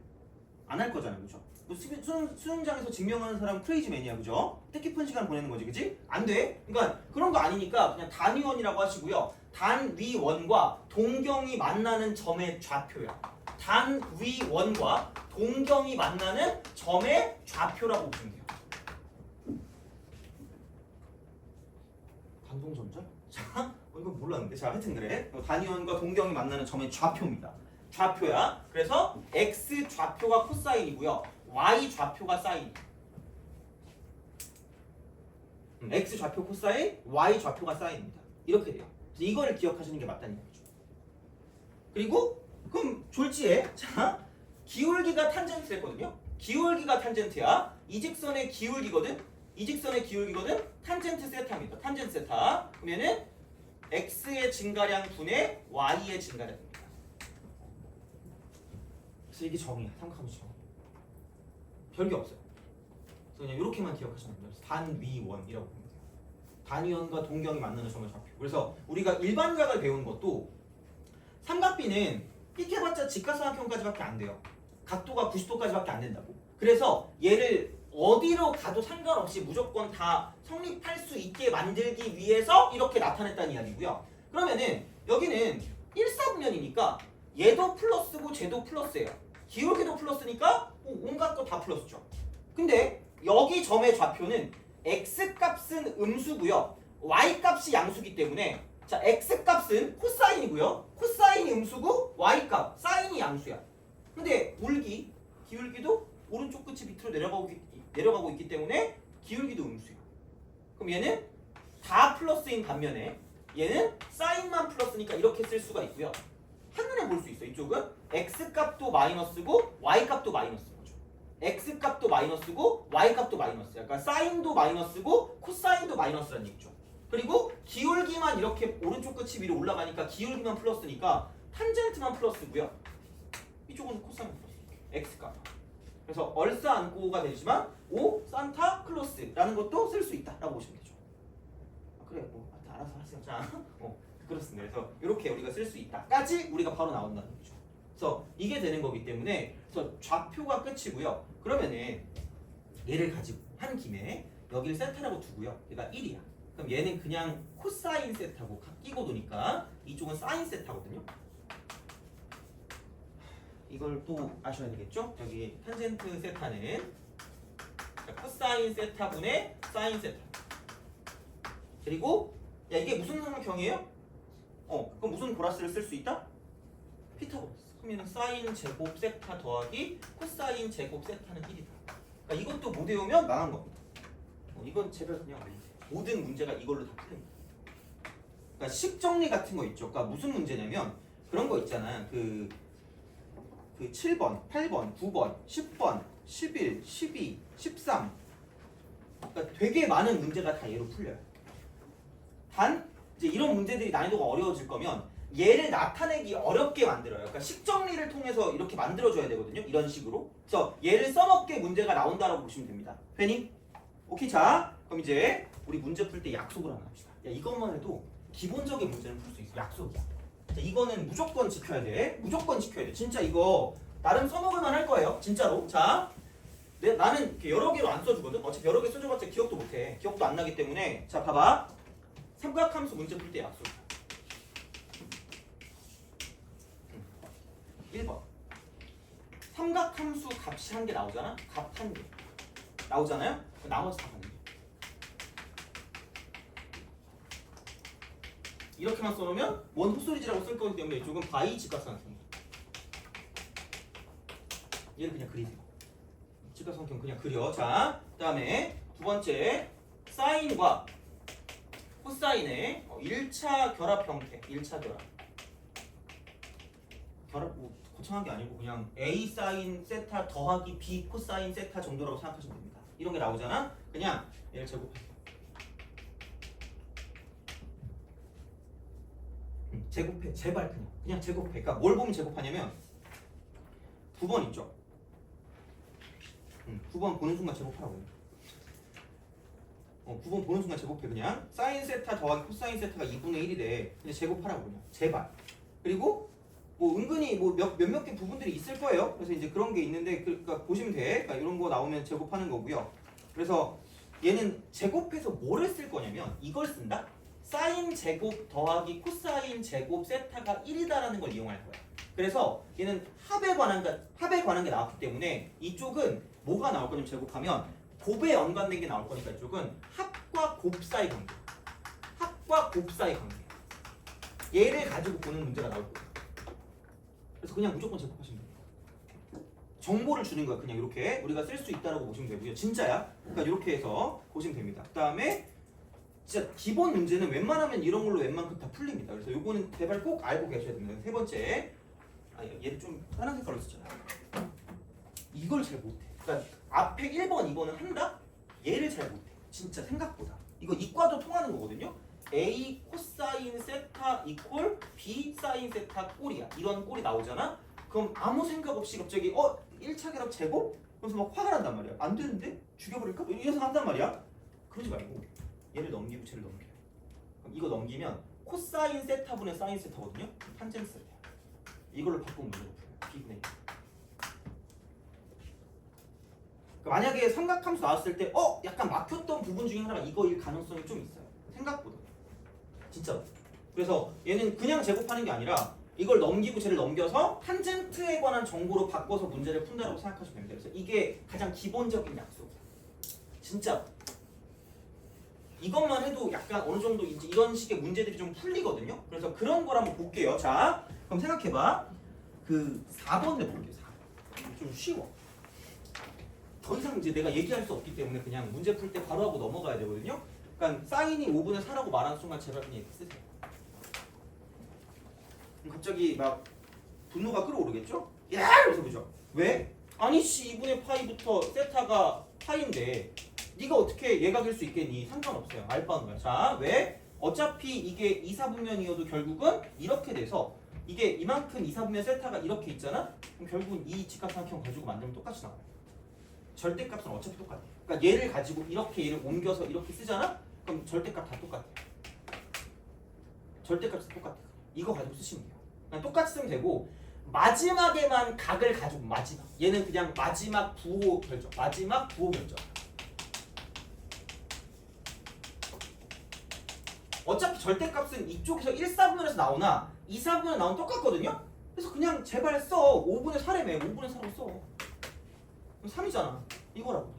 안 할 거잖아, 그죠? 너 수능장에서 증명하는 사람 크레이지맨이야, 그죠? 뜻깊은 시간 보내는 거지, 그지? 안 돼. 그러니까 그런 거 아니니까 그냥 단위원이라고 하시고요. 단위원과 동경이 만나는 점의 좌표야. 단위원과 동경이 만나는 점의 좌표라고 보시면 돼요. 반동점자? 자, 이건 몰랐는데. 자, 하여튼 그래. 단위원과 동경이 만나는 점의 좌표입니다. 좌표야. 그래서 x 좌표가 코사인이고요. y 좌표가 사인. x 좌표 코사인, y 좌표가 사인입니다. 이렇게 돼요. 그래서 이거를 기억하시는 게 맞다는 얘기죠. 그리고 그럼 졸지에 자, 기울기가 탄젠트 했거든요. 기울기가 탄젠트야. 이 직선의 기울기거든. 이 직선의 기울기거든 탄젠트 세타입니다. 탄젠트 세타. 그러면은 x의 증가량 분의 y의 증가량입니다. 그래서 이게 정이야. 삼각함수 정. 별게 없어요. 그래서 그냥 이렇게만 기억하시면 됩니다. 단위원이라고 봅니다. 단위원과 동경이 만나는 점의 좌표. 그래서 우리가 일반각을 배우는 것도 삼각비는 삑해봤자 직각삼각형까지밖에 안 돼요. 각도가 90도까지밖에 안 된다고. 그래서 얘를 어디로 가도 상관없이 무조건 다 성립할 수 있게 만들기 위해서 이렇게 나타냈다는 이야기고요. 그러면은 여기는 1사분면이니까 얘도 플러스고 쟤도 플러스예요. 기울기도 플러스니까 온갖 거 다 플러스죠. 근데 여기 점의 좌표는 x값은 음수고요. y값이 양수기 때문에 자 x값은 코사인이고요. 코사인이 음수고 y값, 사인이 양수야. 근데 기울기도 오른쪽 끝이 밑으로 내려가고 있기 때문에 기울기도 음수야. 그럼 얘는 다 플러스인 반면에 얘는 사인만 플러스니까 이렇게 쓸 수가 있고요. 한눈에 볼 수 있어. 이쪽은 x값도 마이너스고 y값도 마이너스인 거죠. x값도 마이너스고 y값도 마이너스야. 그러니까 사인도 마이너스고 코사인도 마이너스라는 얘기죠. 그리고 기울기만 이렇게 오른쪽 끝이 위로 올라가니까 기울기만 플러스니까 탄젠트만 플러스고요. 이쪽은 코사인 플러스 x값. 그래서 얼싸안고가 되지만 오 산타 클로스라는 것도 쓸 수 있다라고 보시면 되죠. 그래 뭐 알아서 하세요. 자, 그렇습니다. 그래서 이렇게 우리가 쓸 수 있다까지 우리가 바로 나온다는 거죠. 그래서 이게 되는 거기 때문에 그래서 좌표가 끝이고요. 그러면은 얘를 가지고 한 김에 여기를 세타라고 두고요. 얘가 1이야. 그럼 얘는 그냥 코사인 세타고 끼고 도니까 이쪽은 사인 세타거든요. 이걸 또 아셔야 되겠죠? 여기 탄젠트 세타는 코사인 세타분의 사인 세타. 그리고 야 이게 무슨 삼각형이에요? 그럼 무슨 보라스를 쓸 수 있다? 피타고라스. 그러면 사인 제곱 세타 더하기 코사인 제곱 세타는 1이다. 그러니까 이것도 못 외우면 망한 겁니다. 이건 제발 그냥 모든 문제가 이걸로 다 풀립니다. 그러니까 식정리 같은 거 있죠. 그러니까 무슨 문제냐면 그런 거 있잖아요. 그 7번, 8번, 9번, 10번, 11, 12, 13 그러니까 되게 많은 문제가 다 얘로 풀려요. 단 이제 이런 문제들이 난이도가 어려워질 거면 얘를 나타내기 어렵게 만들어요. 그러니까 식정리를 통해서 이렇게 만들어줘야 되거든요. 이런 식으로. 그래서 얘를 써먹게 문제가 나온다라고 보시면 됩니다. 회님? 오케이. 자 그럼 이제 우리 문제 풀 때 약속을 하나 합시다. 야 이것만 해도 기본적인 문제는 풀 수 있어. 약속이야. 자, 이거는 무조건 지켜야 돼. 무조건 지켜야 돼. 진짜 이거 나름 써먹을만 할 거예요. 진짜로. 자, 나는 이렇게 여러 개로 안 써주거든. 어차피 여러 개 써줘봤자 기억도 못해. 기억도 안 나기 때문에. 자, 봐봐. 삼각함수 문제 풀 때 약속. 1번. 삼각함수 값이 한 개 나오잖아. 값 한 개 나오잖아요. 나머지 다 같네. 이렇게만 써놓으면 뭔 헛소리지라고 쓸 거기 때문에 이쪽은 바이 직각삼각형. 얘를 그냥 그리세요. 직각삼각형 그냥 그려. 자, 그 다음에 두 번째 사인과 코사인의 1차 결합 형태. 1차 결합. 뭐 거창한 게 아니고 그냥 A 사인 세타 더하기 B 코사인 세타 정도라고 생각하시면 됩니다. 이런 게 나오잖아. 그냥 얘를 제곱하세요. 제곱해. 제발 그냥 제곱해. 그러니까 뭘 보면 제곱하냐면 9번 있죠. 9번 보는 순간 제곱하라고. 9번 보는 순간 제곱해. 그냥 사인 세타 더하기 코사인 세타가 2분의 1이래. 그냥 제곱하라고 그냥. 제발. 그리고 뭐 은근히 뭐 몇몇 개 부분들이 있을 거예요. 그래서 이제 그런 게 있는데 그러니까 보시면 돼. 그러니까 이런 거 나오면 제곱하는 거고요. 그래서 얘는 제곱해서 뭐를 쓸 거냐면 이걸 쓴다. 사인 제곱 더하기 코사인 제곱 세타가 1이다라는 걸 이용할 거야. 그래서 얘는 합에 관한 게 나왔기 때문에 이쪽은 뭐가 나올 거냐면 제곱하면 곱에 연관된 게 나올 거니까 이쪽은 합과 곱 사이 관계. 합과 곱 사이 관계. 얘를 가지고 보는 문제가 나올 거예요. 그래서 그냥 무조건 제곱하시면 돼요. 정보를 주는 거야. 그냥 이렇게 우리가 쓸 수 있다라고 보시면 되고요. 진짜야. 그러니까 이렇게 해서 보시면 됩니다. 그 다음에 진짜 기본 문제는 웬만하면 이런 걸로 웬만큼 다 풀립니다. 그래서 요거는 제발 꼭 알고 계셔야 됩니다. 세 번째, 얘를 좀 다른 색깔로 쓰잖아요. 이걸 잘 못해. 그러니까 앞에 1번, 2번은 한다? 얘를 잘 못해. 진짜 생각보다. 이거 이과도 통하는 거거든요. A 코사인 세타 이퀄 B 사인 세타 꼴이야. 이런 꼴이 나오잖아. 그럼 아무 생각 없이 갑자기 1차 결합 제곱? 그래서 막 화가 난단 말이야. 안 되는데? 죽여버릴까? 이런 생각한단 말이야. 그러지 말고 얘를 넘기고 쟤를 넘겨요. 그럼 이거 넘기면 코사인 세타분의 사인 세타거든요. 탄젠트 세타. 이걸로 바꾸면 문제를 풀어요. B분의 1. 만약에 삼각함수 나왔을 때 약간 막혔던 부분 중에 하나가 이거일 가능성이 좀 있어요. 생각보다. 진짜. 그래서 얘는 그냥 제곱하는 게 아니라 이걸 넘기고 쟤를 넘겨서 탄젠트에 관한 정보로 바꿔서 문제를 푼다고 생각하시면 됩니다. 그래서 이게 가장 기본적인 약속이야. 진짜. 이것만 해도 약간 어느 정도 이제 이런 식의 문제들이 좀 풀리거든요. 그래서 그런 걸 한번 볼게요. 자, 그럼 생각해봐. 그 4번 내볼게요. 4번. 좀 쉬워. 더 이상 이제 내가 얘기할 수 없기 때문에 그냥 문제 풀 때 바로 하고 넘어가야 되거든요. 그러니까 사인이 5분의 4라고 말하는 순간 제발 그냥 이렇게 쓰세요. 갑자기 막 분노가 끌어오르겠죠? 야! 이러면서 보죠. 왜? 아니 씨 2분의 파이부터 세타가 파인데 네가 어떻게 얘가 될 수 있겠니? 상관없어요. 알바는 거야. 자, 왜? 어차피 이게 2, 4분면이어도 결국은 이렇게 돼서 이게 이만큼 2, 4분면 세타가 이렇게 있잖아? 그럼 결국은 이 직각삼각형 가지고 만들면 똑같이 나와요. 절대값은 어차피 똑같아. 그러니까 얘를 가지고 이렇게 얘를 옮겨서 이렇게 쓰잖아? 그럼 절대값 다 똑같아. 절대값이 똑같아. 이거 가지고 쓰시면 돼요. 그냥 똑같이 쓰면 되고 마지막에만 각을 가지고 마지막. 얘는 그냥 마지막 부호 결정. 마지막 부호 결정. 어차피 절대값은 이쪽에서 1, 4분면에서 나오나 2, 4분면 나오면 똑같거든요? 그래서 그냥 제발 써. 5분의 4래매. 5분의 4로 써. 3이잖아. 이거라고.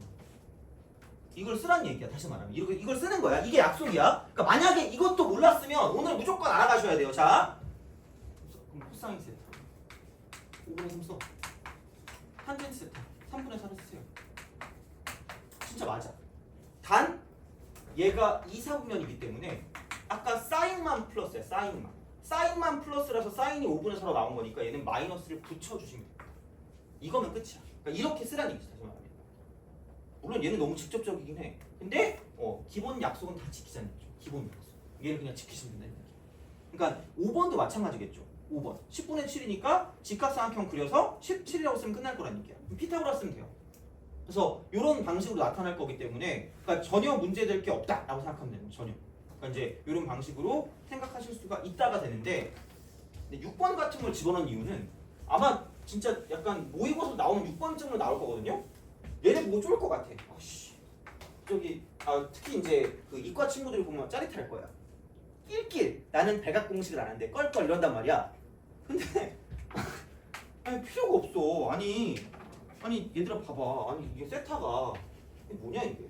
이걸 쓰란 얘기야. 다시 말하면 이걸 쓰는 거야. 이게 약속이야. 그러니까 만약에 이것도 몰랐으면 오늘 무조건 알아가셔야 돼요. 자, 그럼 코사인 세타 5분의 3 써. 탄젠트 세타 3분의 4를 쓰세요. 진짜 맞아. 단 얘가 2, 4분면이기 때문에 아까 사인만 플러스야. 사인만 플러스라서 사인이 5분의 4로 나온 거니까 얘는 마이너스를 붙여주시면 됩니다. 이거면 끝이야. 그러니까 이렇게 쓰라는 얘기죠. 다시 말하면. 물론 얘는 너무 직접적이긴 해. 근데 기본 약속은 다 지키자는 얘기죠. 기본 약속. 얘는 그냥 지키시면 된다는 얘기. 그러니까 5번도 마찬가지겠죠. 5번. 10분의 7이니까 직각삼각형 그려서 17이라고 쓰면 끝날 거란 얘기야. 피타고라 쓰면 돼요. 그래서 이런 방식으로 나타날 거기 때문에 그러니까 전혀 문제될 게 없다라고 생각하면 됩니다. 전혀. 그러니까 이제 이런 방식으로 생각하실 수가 있다가 되는데 6번 같은 걸 집어넣은 이유는 아마 진짜 약간 모의고사 나오면 6번쯤으로 나올 거거든요. 얘네 보고 쫄 것 같아. 아씨, 특히 이제 그 이과 친구들이 보면 짜릿할 거야. 낄낄 나는 백악 공식을 아는데 껄껄 이런단 말이야. 근데 아니 필요가 없어. 아니 얘들아 봐봐. 아니 이게 세타가 이게 뭐냐 이게.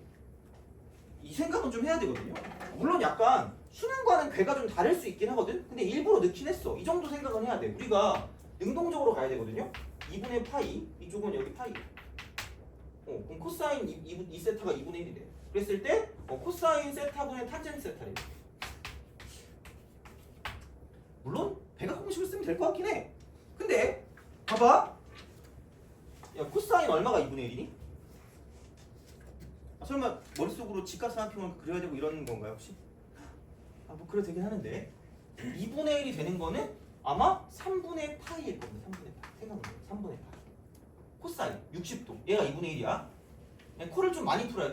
이 생각은 좀 해야 되거든요. 물론 약간 수능과는 괴가 좀 다를 수 있긴 하거든. 근데 일부러 넣긴 했어. 이 정도 생각은 해야 돼. 우리가 능동적으로 가야 되거든요. 2분의 파이, 이쪽은 여기 파이. 그럼 코사인 2 세타가 2분의 1이 돼. 그랬을 때 코사인 세타분의 탄젠트 세타래. 물론 백악 공식을 쓰면 될 것 같긴 해. 근데 봐봐. 야 코사인 얼마가 2분의 1이니? 설마 머릿속으로 직각삼각형을 그려야 되고 이런 건가요 혹시? 뭐 그래도 되긴 하는데 2분의 1이 되는 거는 아마 3분의 파이일 겁니다. 3분의 파이. 생각나요? 3분의 파이. 코사인 60도. 얘가 2분의 1이야. 코를 좀 많이 풀어야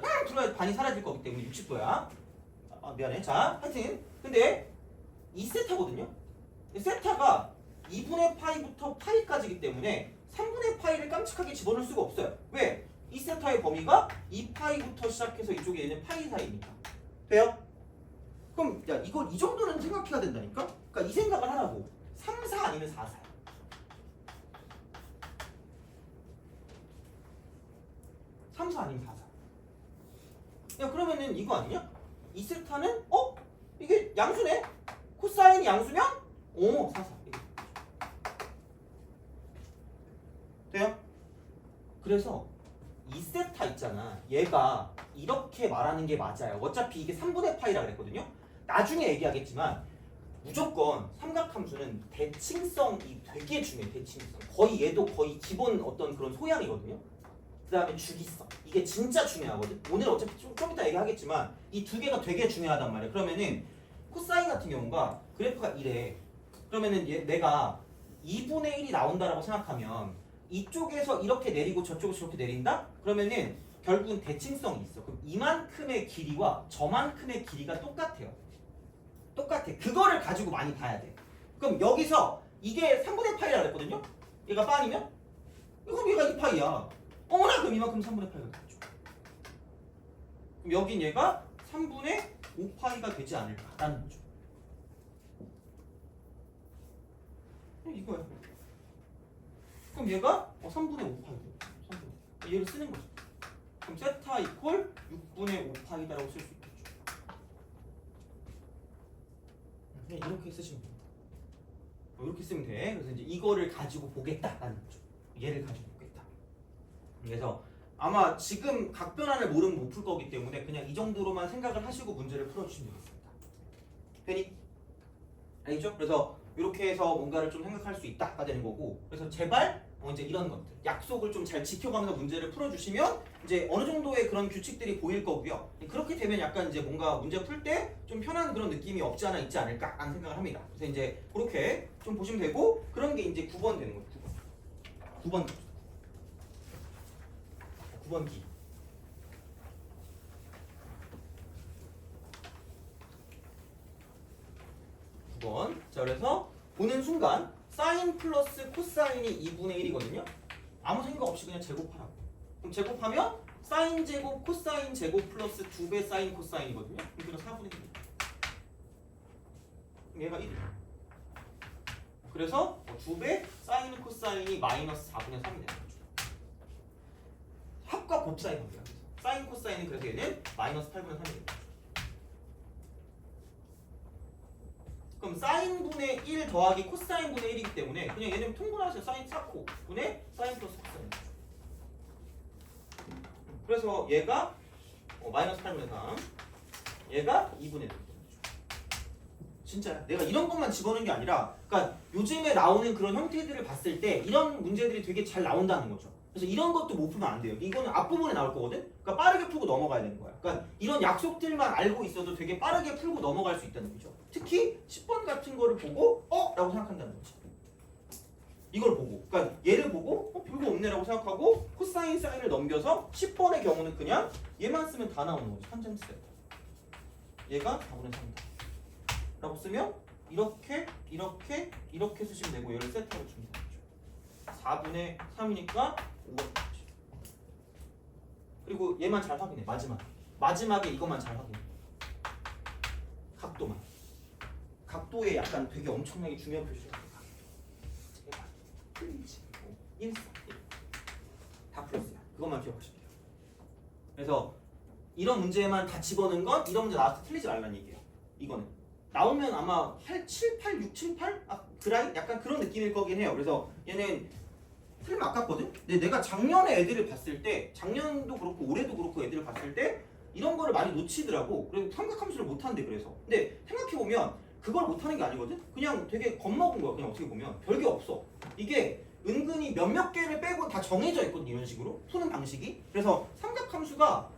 반이 사라질 거기 때문에 60도야. 미안해. 자, 하여튼 근데 2세타거든요. 세타가 2분의 파이부터 파이까지이기 때문에 3분의 파이를 깜찍하게 집어넣을 수가 없어요. 왜? 2세타의 범위가 2파이부터 시작해서 이쪽에 있는 파이 사이니까. 돼요? 그럼 야 이걸 이 정도는 생각해야 된다니까? 그러니까 이 생각을 하라고. 3, 4 아니면 4, 4. 3, 4 아니면 4, 4. 야 그러면은 이거 아니냐? 2세타는 이게 양수네? 코사인이 양수면? 4, 4. 돼요? 그래서 2세타 있잖아. 얘가 이렇게 말하는 게 맞아요. 어차피 이게 3분의 파이라 그랬거든요. 나중에 얘기하겠지만 무조건 삼각함수는 대칭성이 되게 중요해. 대칭성. 거의 얘도 거의 기본 어떤 그런 소양이거든요. 그 다음에 주기성. 이게 진짜 중요하거든. 오늘 어차피 좀 이따 얘기하겠지만 이 두 개가 되게 중요하단 말이야. 그러면은 코사인 같은 경우가 그래프가 이래. 그러면은 내가 2분의 1이 나온다라고 생각하면 이쪽에서 이렇게 내리고 저쪽에서 저렇게 내린다? 그러면은 결국은 대칭성이 있어. 그럼 이만큼의 길이와 저만큼의 길이가 똑같아요. 똑같아. 그거를 가지고 많이 봐야 돼. 그럼 여기서 이게 3분의 파이라 그랬거든요? 얘가 파이면? 그럼 얘가 2파이야. 어머나 그럼 이만큼 3분의 파이가 되겠죠. 그럼 여긴 얘가 3분의 5파이가 되지 않을까라는 거죠. 이거야. 그럼 얘가 3분의 5파이 돼. 3분의. 얘를 쓰는 거죠. 그럼 세타 이퀄 6분의 5파이다라고 쓸 수 있겠죠. 그냥 이렇게 쓰시면 됩니다. 이렇게 쓰면 돼. 그래서 이제 이거를 가지고 보겠다라는 거죠. 얘를 가지고 보겠다. 그래서 아마 지금 각변환을 모르면 못 풀 거기 때문에 그냥 이 정도로만 생각을 하시고 문제를 풀어주시면 되겠습니다. 되니? 알겠죠? 그래서 이렇게 해서 뭔가를 좀 생각할 수 있다가 되는 거고, 그래서 제발 이제 이런 것들 약속을 좀 잘 지켜가면서 문제를 풀어주시면 이제 어느 정도의 그런 규칙들이 보일 거고요. 그렇게 되면 약간 이제 뭔가 문제 풀 때 좀 편한 그런 느낌이 없지 않아 있지 않을까라는 생각을 합니다. 그래서 이제 그렇게 좀 보시면 되고, 그런 게 이제 9번 되는 거죠. 9번 기. 9번. 자, 그래서 보는 순간 사인 플러스 코사인이 2분의 1이거든요. 아무 생각 없이 그냥 제곱하라고. 그럼 제곱하면 사인 제곱 코사인 제곱 플러스 2배 사인 코사인이거든요. 그럼 4분의 1. 얘가 1이야. 그래서 2배 사인 코사인이 마이너스 4분의 3이 되는 거죠. 합과 곱사의 관계야. 사인 코사인은 그래서 얘는 마이너스 8분의 3이 되는 거죠. 그럼 사인분의 1 더하기 코사인분의 1이기 때문에 그냥 얘는 통분하세요. 사인 4코 분의 사인 플러스 코사인. 그래서 얘가 마이너스 8분의 3, 얘가 2분의 1. 진짜야. 내가 이런 것만 집어넣은 게 아니라, 그러니까 요즘에 나오는 그런 형태들을 봤을 때 이런 문제들이 되게 잘 나온다는 거죠. 그래서 이런 것도 못 풀면 안 돼요. 이거는 앞부분에 나올 거거든. 그러니까 빠르게 풀고 넘어가야 되는 거야. 그러니까 이런 약속들만 알고 있어도 되게 빠르게 풀고 넘어갈 수 있다는 거죠. 특히 10번 같은 거를 보고 라고 생각한다는 거지. 이걸 보고, 그러니까 얘를 보고 별거 없네라고 생각하고 코사인 사인을 넘겨서 10번의 경우는 그냥 얘만 쓰면 다 나오는 거지. 한 점 쓰세요. 얘가 4분의 3이다 라고 쓰면 이렇게 이렇게 쓰시면 되고, 얘를 세트하고 주면 되죠. 4분의 3이니까 5번. 그리고 얘만 잘 확인해. 마지막에 이것만 잘 확인해. 각도만. 각도에 약간 되게 엄청나게 중요한 표시가 틀리지. 1, 4, 1. 다 플러스야. 그것만 기억하시면 돼요. 그래서 이런 문제만 다 집어넣은 건 이런 문제 나와서 틀리지 말라는 얘기예요. 이거는 나오면 아마 7, 8, 6, 7, 8? 그 라인? 약간 그런 느낌일 거긴 해요. 그래서 얘는 틀리면 아깝거든? 근데 내가 작년에 애들을 봤을 때, 작년도 그렇고 올해도 그렇고 애들을 봤을 때 이런 거를 많이 놓치더라고. 그리고 삼각함수를 못한대. 그래서 근데 생각해보면 그걸 못하는 게 아니거든? 그냥 되게 겁먹은 거야. 그냥 어떻게 보면 별게 없어. 이게 은근히 몇몇 개를 빼고 다 정해져 있거든. 이런 식으로 푸는 방식이. 그래서 삼각함수가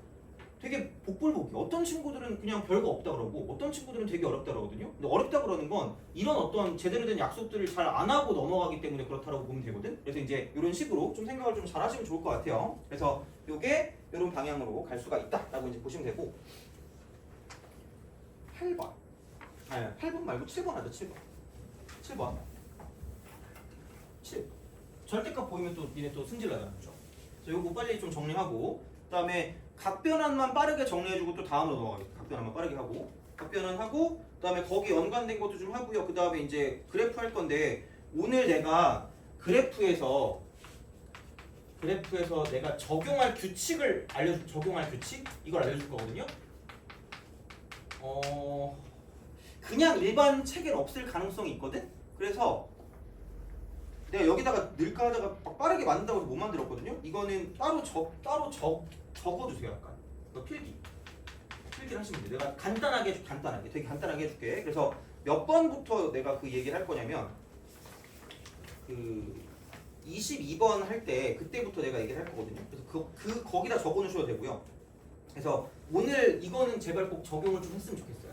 되게 복불복이. 어떤 친구들은 그냥 별거 없다 그러고 어떤 친구들은 되게 어렵다 그러거든요. 근데 어렵다 그러는 건 이런 어떤 제대로 된 약속들을 잘 안 하고 넘어가기 때문에 그렇다라고 보면 되거든. 그래서 이제 이런 식으로 좀 생각을 좀 잘 하시면 좋을 것 같아요. 그래서 이게 이런 방향으로 갈 수가 있다라고 이제 보시면 되고, 8번. 아니, 8번 말고 7번 하자. 7번. 7. 절대값 보이면 또 니네 또 승질 나잖아. 그죠? 그래서 요거 빨리 좀 정리하고, 그 다음에 각변환만 빠르게 정리해주고 또 다음으로 넘어가겠습니다. 각변환만 빠르게 하고, 각변환하고, 그 다음에 거기 연관된 것도 좀 하고요. 그 다음에 이제 그래프 할 건데, 오늘 내가 그래프에서 내가 적용할 규칙을 적용할 규칙? 이걸 알려줄 거거든요. 그냥 일반 책엔 없을 가능성이 있거든? 그래서 내가 여기다가 넣을까 하다가 빠르게 만든다고 해서 못 만들었거든요? 이거는 따로 적어주세요. 약간 필기를 하시면 돼요. 내가 되게 간단하게 해줄게. 그래서 몇 번부터 내가 그 얘기를 할 거냐면, 22번 할 때 그때부터 내가 얘기를 할 거거든요. 그래서 거기다 적어 놓으셔도 되고요. 그래서 오늘 이거는 제발 꼭 적용을 좀 했으면 좋겠어요.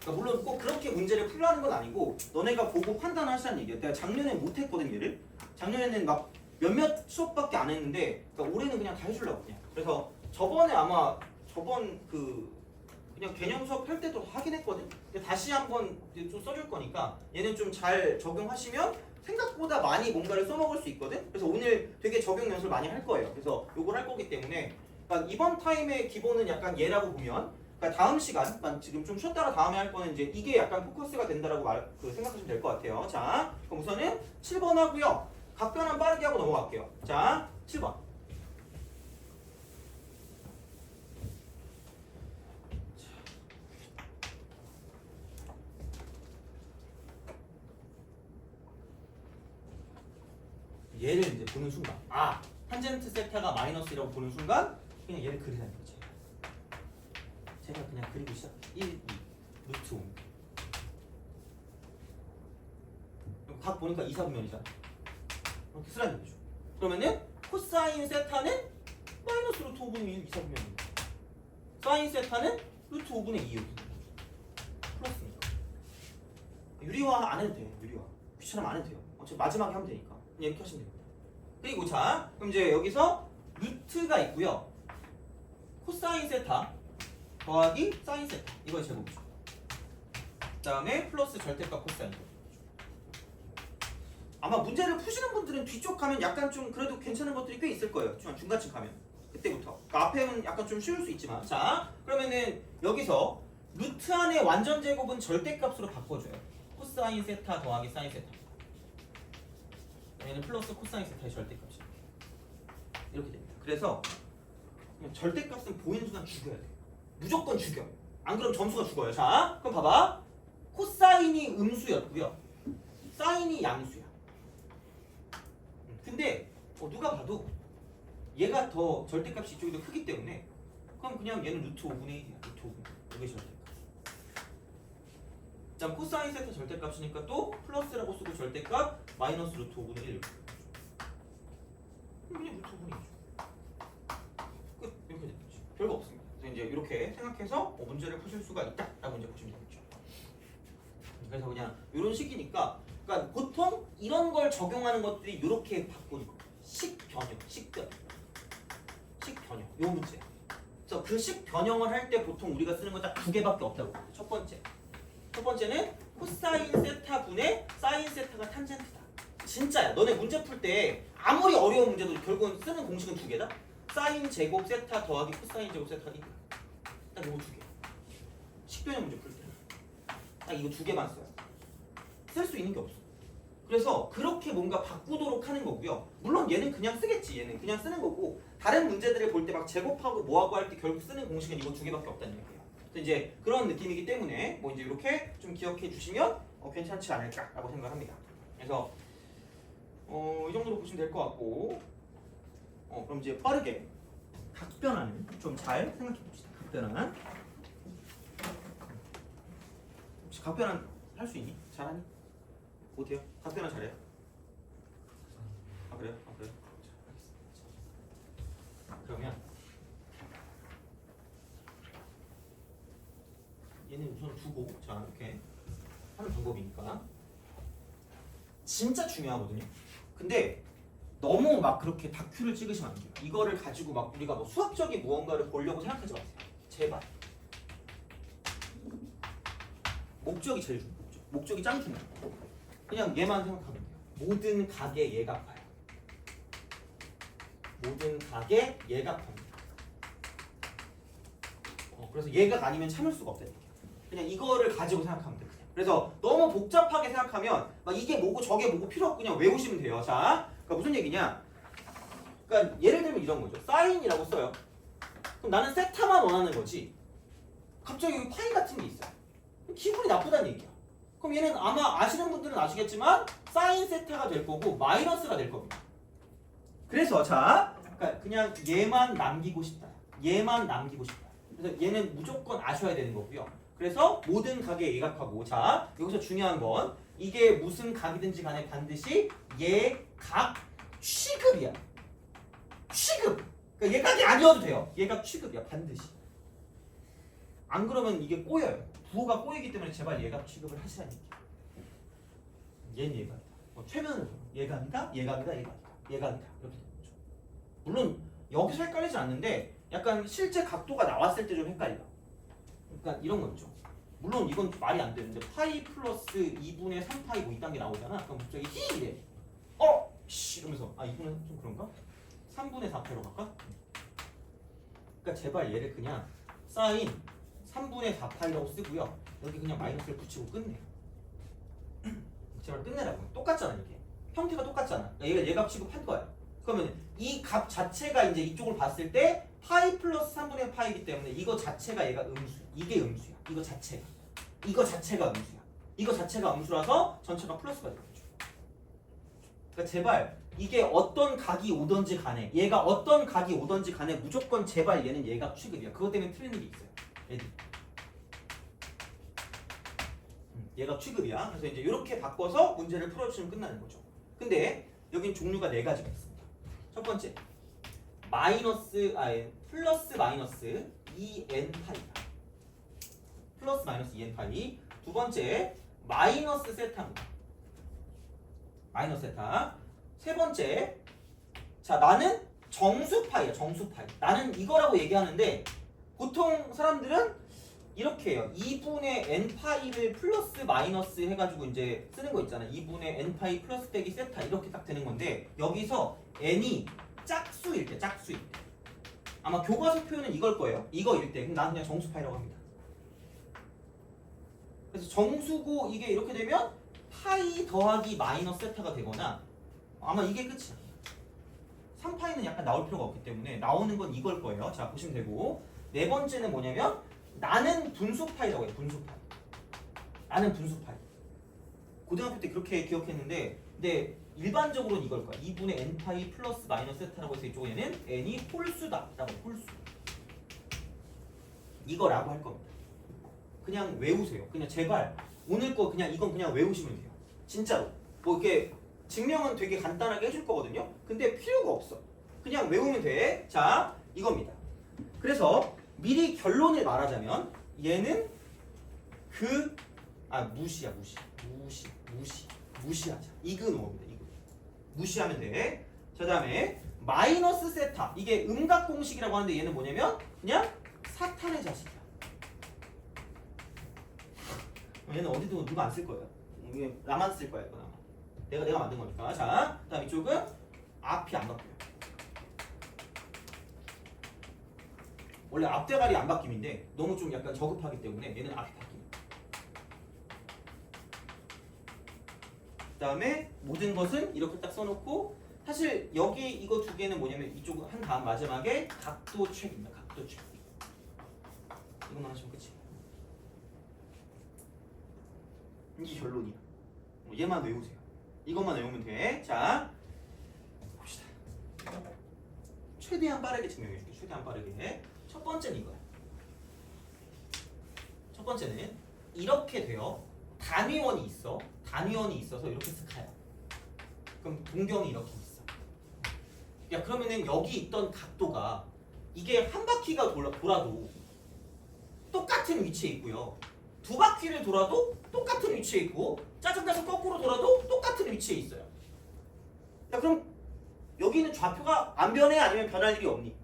그러니까 물론 꼭 그렇게 문제를 풀라는 건 아니고 너네가 보고 판단하시라는 얘기예요. 내가 작년에 못했거든 얘를. 작년에는 막 몇몇 수업밖에 안 했는데 그러니까 올해는 그냥 다 해주려고 그냥. 그래서 저번에 아마 저번 그냥 개념 수업 할 때도 하긴 했거든. 근데 다시 한번 좀 써줄 거니까 얘는 좀 잘 적용하시면 생각보다 많이 뭔가를 써먹을 수 있거든. 그래서 오늘 되게 적용 연습을 많이 할 거예요. 그래서 요걸 할 거기 때문에 그러니까 이번 타임의 기본은 약간 얘라고 보면 그러니까 다음 시간, 그러니까 지금 좀 쉬었다가 다음에 할 거는 이제 이게 약간 포커스가 된다라고 생각하시면 될 것 같아요. 자, 그럼 우선은 7번 하고요. 각변은 빠르게 하고 넘어갈게요. 자, 7번. 얘를 이제 보는 순간, 탄젠트 세타가 마이너스라고 보는 순간 그냥 얘를 그리라는 거지. 제가 그냥 그리고 시작. 1, 2, 루트 5. 각 보니까 2, 4분면이잖아. 이렇게 쓰라는 거죠. 그러면은 코사인 세타는 마이너스 루트 5분의 1, 2, 4분면입니다. 사인 세타는 루트 5분의 2 이렇게 플러스니까. 유리화 안 해도 돼. 유리화. 귀찮으면 안 해도 돼요. 어차피 마지막에 하면 되니까. 그냥 이렇게 하시면 됩니다. 그리고 자, 그럼 이제 여기서 루트가 있고요. 코사인 세타 더하기 사인 세타. 이건 제곱이죠. 그 다음에 플러스 절대값 코사인. 아마 문제를 푸시는 분들은 뒤쪽 가면 약간 좀 그래도 괜찮은 것들이 꽤 있을 거예요. 중간쯤 가면. 그때부터. 그러니까 앞에는 약간 좀 쉬울 수 있지만. 자, 그러면은 여기서 루트 안에 완전 제곱은 절대값으로 바꿔줘요. 코사인 세타 더하기 사인 세타. 얘는 플러스 코사인 세타의 절대값이 이렇게 됩니다. 그래서 그냥 절대값은 보이는 순간 죽여야 돼요. 무조건 죽여. 안 그러면 점수가 죽어요. 자, 그럼 봐봐. 코사인이 음수였고요. 사인이 양수야. 근데 누가 봐도 얘가 더 절대값이 이쪽이 더 크기 때문에 그럼 그냥 얘는 루트 5분의 1이야. 루트 5분의 1. 이게 절대값. 자, 코사인 세타 절대값이니까 또 플러스라고 쓰고 절대값 마이너스 루트 5분의 1 이렇게. 그냥 루트 5분의 1이죠. 끝. 이렇게 되는 거죠. 별거 없습니다. 그래서 이제 이렇게 생각해서 문제를 푸실 수가 있다라고 이제 보시면 되겠죠. 그래서 그냥 이런 식이니까, 그러니까 보통 이런 걸 적용하는 것들이 이렇게 바꾸는 거. 식변형, 식변형, 식변형. 요 문제. 그래서 그 식변형을 할 때 보통 우리가 쓰는 건 딱 두 개밖에 없다고. 첫 번째는 코사인 세타 분의 사인 세타가 탄젠트다. 진짜야. 너네 문제 풀 때 아무리 어려운 문제도 결국은 쓰는 공식은 두 개다. 사인 제곱 세타 더하기 코사인 제곱 세타 이거. 딱 이거 두 개. 식변형 문제 풀 때. 딱 이거 두 개만 써요. 쓸 수 있는 게 없어. 그래서 그렇게 뭔가 바꾸도록 하는 거고요. 물론 얘는 그냥 쓰겠지. 얘는 그냥 쓰는 거고 다른 문제들을 볼 때 막 제곱하고 뭐하고 할 때 결국 쓰는 공식은 이거 두 개밖에 없다는 얘기예요. 그래서 이제 그런 느낌이기 때문에 뭐 이제 이렇게 좀 기억해 주시면 괜찮지 않을까라고 생각합니다. 그래서 이 정도로 보시면 될 것 같고 그럼 이제 빠르게 각변환을 좀 잘 생각해 봅시다. 각변환. 혹시 각변환 할 수 있니? 잘하니? 못해요? 각변환 잘해요? 그래요? 그래요? 그러면 얘는 우선 두고 자 이렇게 하는 방법이니까 진짜 중요하거든요. 근데 너무 막 그렇게 다큐를 찍으시면 안 돼요. 이거를 가지고 막 우리가 뭐 수학적인 무언가를 보려고 생각하지 마세요. 제발. 목적이 제일 중요해요. 목적이 짱 중요해요. 그냥 얘만 생각하면 돼요. 모든 각의 예각화요. 모든 각의 예각화입니다. 그래서 예각 아니면 참을 수가 없다니까. 그냥 이거를 가지고 생각하면 돼요. 그래서 너무 복잡하게 생각하면 막 이게 뭐고 저게 뭐고 필요 없고 그냥 외우시면 돼요. 자, 그러니까 무슨 얘기냐? 그러니까 예를 들면 이런 거죠. 사인이라고 써요. 그럼 나는 세타만 원하는 거지. 갑자기 여기 파이 같은 게 있어요. 기분이 나쁘다는 얘기야. 그럼 얘는 아마 아시는 분들은 아시겠지만 사인 세타가 될 거고 마이너스가 될 겁니다. 그래서 자, 그러니까 그냥 얘만 남기고 싶다. 얘만 남기고 싶다. 그래서 얘는 무조건 아셔야 되는 거고요. 그래서 모든 각의 예각하고 자 여기서 중요한 건 이게 무슨 각이든지 간에 반드시 얘각 취급이야. 취급. 그러니까 얘각이 아니어도 돼요. 얘각 취급이야 반드시. 안 그러면 이게 꼬여요. 부호가 꼬이기 때문에 제발 얘각 취급을 하시라니까. 얘는 얘각이다. 최면으로 얘각이다, 얘각이다, 얘각이다, 얘각이다 이렇게 되는 거죠. 물론 여기서 헷갈리지 않는데 약간 실제 각도가 나왔을 때 좀 헷갈려. 그러니까 이런 거 있죠. 물론 이건 말이 안 되는데 파이 플러스 2분의 3파이 뭐 이딴 게 나오잖아. 그럼 갑자기 히 이래. 씨 이러면서 2분의 좀 그런가? 3분의 4파이로 갈까? 그러니까 제발 얘를 그냥 사인 3분의 4파이라고 쓰고요. 여기 그냥 마이너스를 붙이고 끝내. 제발 끝내라고. 똑같잖아 이게. 형태가 똑같잖아. 얘가 얘값 취급한 거야. 그러면 이 값 자체가 이제 이쪽을 봤을 때 파이 플러스 3분의 파이이기 때문에 이거 자체가 얘가 음수야. 이게 음수야. 이거 자체가. 이거 자체가 음수야. 이거 자체가 음수라서 전체가 플러스가 되겠죠. 그러니까 제발 이게 어떤 각이 오던지 간에 얘가 어떤 각이 오던지 간에 무조건 제발 얘는 얘가 취급이야. 그것 때문에 틀리는 게 있어요. 애들. 얘가 취급이야. 그래서 이제 이렇게 바꿔서 문제를 풀어주시면 끝나는 거죠. 근데 여긴 종류가 4가지가 있습니다. 첫 번째 플러스 마이너스 2n 파이다. 플러스 마이너스 2n 파이. 두 번째 마이너스 세타입니다. 마이너스 세타. 세 번째 자 나는 정수 파이야. 정수 파이. 나는 이거라고 얘기하는데 보통 사람들은 이렇게 해요. 2분의 n파이를 플러스 마이너스 해가지고 이제 쓰는 거 있잖아. 2분의 n파이 플러스 빼기 세타 이렇게 딱 되는 건데 여기서 n이 짝수일 때, 짝수일 때. 아마 교과서 표현은 이걸 거예요. 이거일 때. 그럼 나는 그냥 정수파이라고 합니다. 그래서 정수고 이게 이렇게 되면 파이 더하기 마이너스 세타가 되거나 아마 이게 끝이야. 3파이는 약간 나올 필요가 없기 때문에 나오는 건 이걸 거예요. 자 보시면 되고 네 번째는 뭐냐면 나는 분수파이라고 해요. 분수파이. 나는 분수파이. 고등학교 때 그렇게 기억했는데 근데 일반적으로는 이걸 거야. 2분의 n파이 플러스 마이너스 세타라고 해서 이쪽에는 n이 홀수다 라고 홀수. 이거라고 할 겁니다. 그냥 외우세요. 그냥 제발 오늘 거 그냥 이건 그냥 외우시면 돼요. 진짜로. 뭐 이렇게 증명은 되게 간단하게 해줄 거거든요. 근데 필요가 없어. 그냥 외우면 돼. 자 이겁니다. 그래서 미리 결론을 말하자면 얘는 무시하자. 이그노입니다. 이그. 무시하면 돼. 자 다음에 마이너스 세타. 이게 음각 공식이라고 하는데 얘는 뭐냐면 그냥 사탄의 자식이야. 얘는 어디도 누가 안 쓸 거예요. 이게 나만 쓸 거야. 이거 나만. 내가 만든 거니까. 자 다음 이쪽은 앞이 안 바뀌어요. 원래 앞대가리 안 바뀜인데 너무 좀 약간 저급하기 때문에 얘는 앞이 바뀝니다. 그 다음에 모든 것은 이렇게 딱 써놓고 사실 여기 이거 두 개는 뭐냐면 이쪽 한 다음 마지막에 각도책입니다. 각도책. 이것만 하시면 끝이에요. 이게 결론이야. 얘만 외우세요. 이것만 외우면 돼. 자 봅시다. 최대한 빠르게 증명해줄게. 최대한 빠르게. 첫 번째는 이거야. 첫 번째는 이렇게 돼요. 단위원이 있어. 단위원이 있어서 이렇게 쓱 가요. 그럼 동경이 이렇게 있어. 야 그러면은 여기 있던 각도가 이게 한 바퀴가 돌아도 똑같은 위치에 있고요. 두 바퀴를 돌아도 똑같은 위치에 있고 짜증나서 거꾸로 돌아도 똑같은 위치에 있어요. 야 그럼 여기는 좌표가 안 변해? 아니면 변할 일이 없니?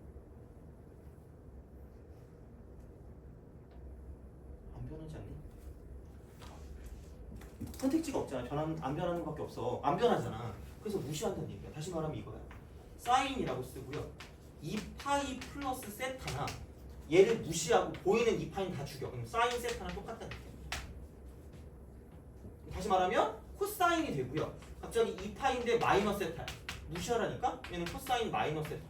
안 변하지 않니? 선택지가 없잖아. 안 변하는 것밖에 없어. 안 변하잖아. 그래서 무시한다는 얘기야. 다시 말하면 이거야. 사인이라고 쓰고요. 2파이 플러스 세타나 얘를 무시하고 보이는 2파이는 다 죽여. 그럼 사인 세타랑 똑같다는 얘기야. 다시 말하면 코사인이 되고요. 갑자기 2파인데 마이너스 세타야. 무시하라니까? 얘는 코사인 마이너스 세타.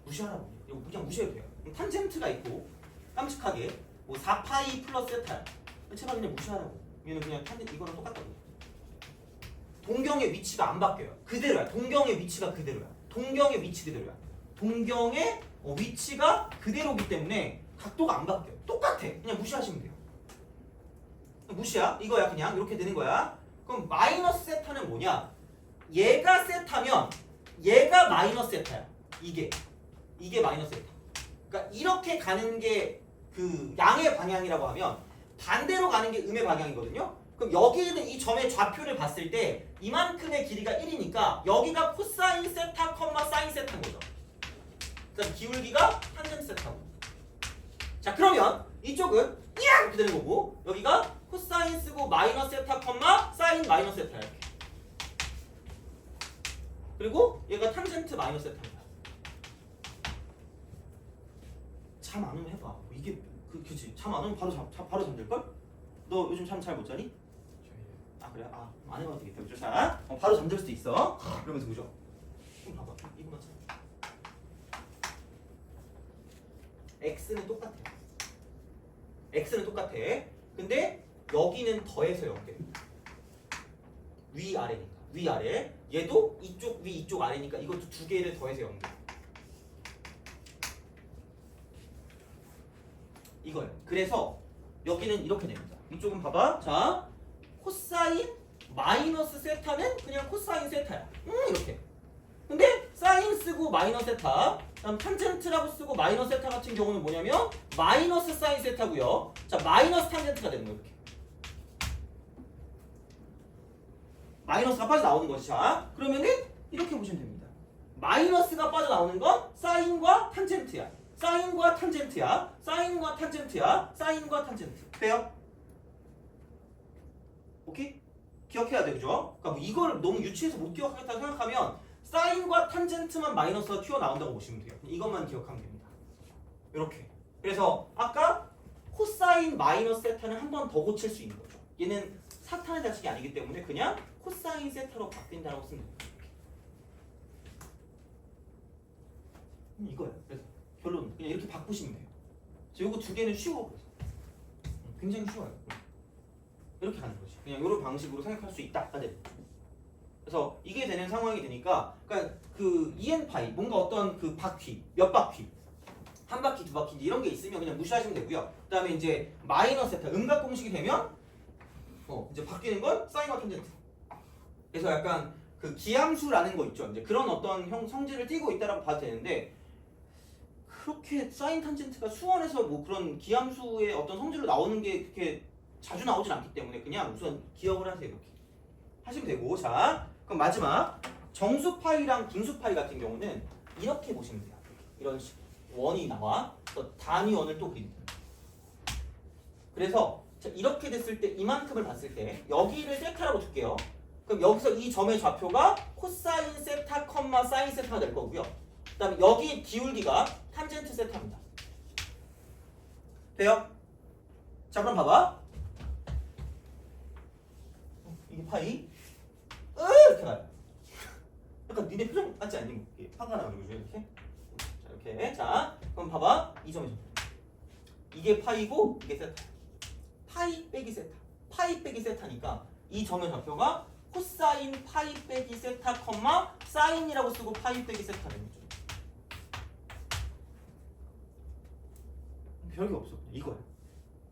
무시하라고. 이거 그냥 무시해도 돼요. 그럼 탄젠트가 있고 깜찍하게 뭐 4파이 플러스 세타야. 제발 그냥 무시하라고. 얘는 그냥 탄젠트 이거랑 똑같거든요. 동경의 위치가 안 바뀌어요. 그대로야. 동경의 위치가 그대로야. 동경의 위치 그대로야. 동경의 위치가 그대로기 때문에 각도가 안 바뀌어요. 똑같아. 그냥 무시하시면 돼요. 무시야. 이거야 그냥 이렇게 되는 거야. 그럼 마이너스 세타는 뭐냐? 얘가 세타면 얘가 마이너스 세타야. 이게 마이너스 세타. 그러니까 이렇게 가는 게 그 양의 방향이라고 하면 반대로 가는 게 음의 방향이거든요. 그럼 여기 있는 이 점의 좌표를 봤을 때 이만큼의 길이가 1이니까 여기가 코사인 세타, 사인 세타인 거죠. 그다음 기울기가 탄젠트 세타고. 자 그러면 이쪽은 이렇게 되는 거고 여기가 코사인 쓰고 마이너스 세타, 사인 마이너스 세타야 이렇게. 그리고 얘가 탄젠트 마이너스 세타입니다. 잠 안 오면 해봐. 이게 그치? 잠 안 오면 바로 잠들 걸? 너 요즘 잠 잘 못 자니? 아 그래? 안 해봐도 되겠다. 그죠? 자, 바로 잠들 수도 있어. 그러면서 그죠? 그럼 봐봐. 이거만 참. x는 똑같아. x는 똑같아. 근데 여기는 더해서 0돼. 위 아래니까. 위 아래. 얘도 이쪽 위 이쪽 아래니까 이것도 두 개를 더해서 0돼. 이거예요. 그래서 여기는 이렇게 됩니다. 이쪽은 봐봐. 자, 코사인 마이너스 세타는 그냥 코사인 세타야. 이렇게. 근데 사인 쓰고 마이너스 세타, 그다음 탄젠트라고 쓰고 마이너스 세타 같은 경우는 뭐냐면 마이너스 사인 세타고요. 자, 마이너스 탄젠트가 되는 거예요. 이렇게. 마이너스가 빠져나오는 것이. 자, 그러면은 이렇게 보시면 됩니다. 마이너스가 빠져나오는 건 사인과 탄젠트야. 사인과 탄젠트야. 사인과 탄젠트야. 사인과 탄젠트. 돼요? 오케이? 기억해야 돼, 그죠? 그러니까 뭐 이걸 너무 유치해서 못 기억하겠다고 생각하면 사인과 탄젠트만 마이너스가 튀어나온다고 보시면 돼요. 이것만 기억하면 됩니다. 이렇게. 그래서 아까 코사인 마이너스 세타는 한 번 더 고칠 수 있는 거죠. 얘는 사탄의 자식이 아니기 때문에 그냥 코사인 세타로 바뀐다고 쓰면 돼요. 이거예요. 그래서 결론 그냥 이렇게 바꾸시면 돼요. 요거 두 개는 쉬워. 그래서 굉장히 쉬워요. 이렇게 가는 거지. 그냥 이런 방식으로 생각할 수 있다. 그래서 이게 되는 상황이 되니까, 그러니까 그 EN파이 뭔가 어떤 그 바퀴 몇 바퀴 한 바퀴 두 바퀴 이런 게 있으면 그냥 무시하시면 되고요. 그다음에 이제 마이너스 세타 음각 공식이 되면 이제 바뀌는 건 사인과 탄젠트. 그래서 약간 그 기함수라는 거 있죠. 이제 그런 어떤 성질을 띠고 있다라고 봐도 되는데. 그렇게 사인 탄젠트가 수원에서 뭐 그런 기함수의 어떤 성질로 나오는 게 그렇게 자주 나오진 않기 때문에 그냥 우선 기억을 하세요. 이렇게 하시면 되고. 자, 그럼 마지막 정수파이랑 분수파이 같은 경우는 이렇게 보시면 돼요. 이런 식 원이 나와 단위원을 또 그립니다. 그래서 이렇게 됐을 때 이만큼을 봤을 때 여기를 세타라고 줄게요. 그럼 여기서 이 점의 좌표가 코사인 세타, 사인 세타가 될 거고요. 그 다음에 여기 기울기가 탄젠트 세타입니다. 돼요? 자 그럼 봐봐. 이게 파이 이렇게 가요. 약간 니네 표정 같지 않니? 화가 나고 그러죠 이렇게. 자 이렇게. 자 그럼 봐봐. 이 점이 이게 파이고 이게 세타. 파이 빼기 세타. 파이 빼기 세타니까 이 점의 좌표가 코사인 파이 빼기 세타, 사인이라고 쓰고 파이 빼기 세타 되는 거죠. 별게 없어. 이거야.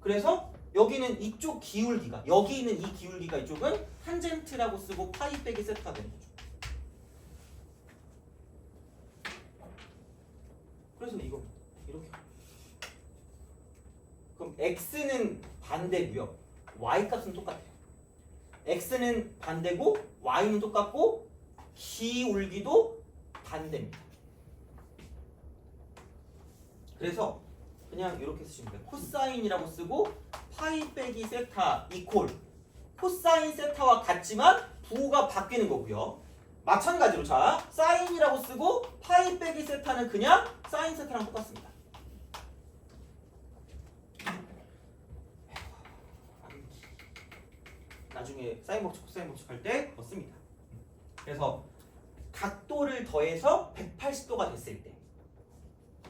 그래서 여기는 이쪽 기울기가, 여기 있는 이 기울기가 이쪽은 탄젠트라고 쓰고 파이 빼기 세타가 되는 거죠. 그래서 이거 이렇게. 그럼 x는 반대고요. y 값은 똑같아요. x는 반대고 y는 똑같고 기울기도 반대입니다. 그래서 그냥 이렇게 쓰시면 돼요. 코사인이라고 쓰고 파이 빼기 세타 이콜 코사인 세타와 같지만 부호가 바뀌는 거고요. 마찬가지로 자 사인이라고 쓰고 파이 빼기 세타는 그냥 사인 세타랑 똑같습니다. 나중에 사인 법칙, 코사인 법칙 할 때 씁니다. 그래서 각도를 더해서 180도가 됐을 때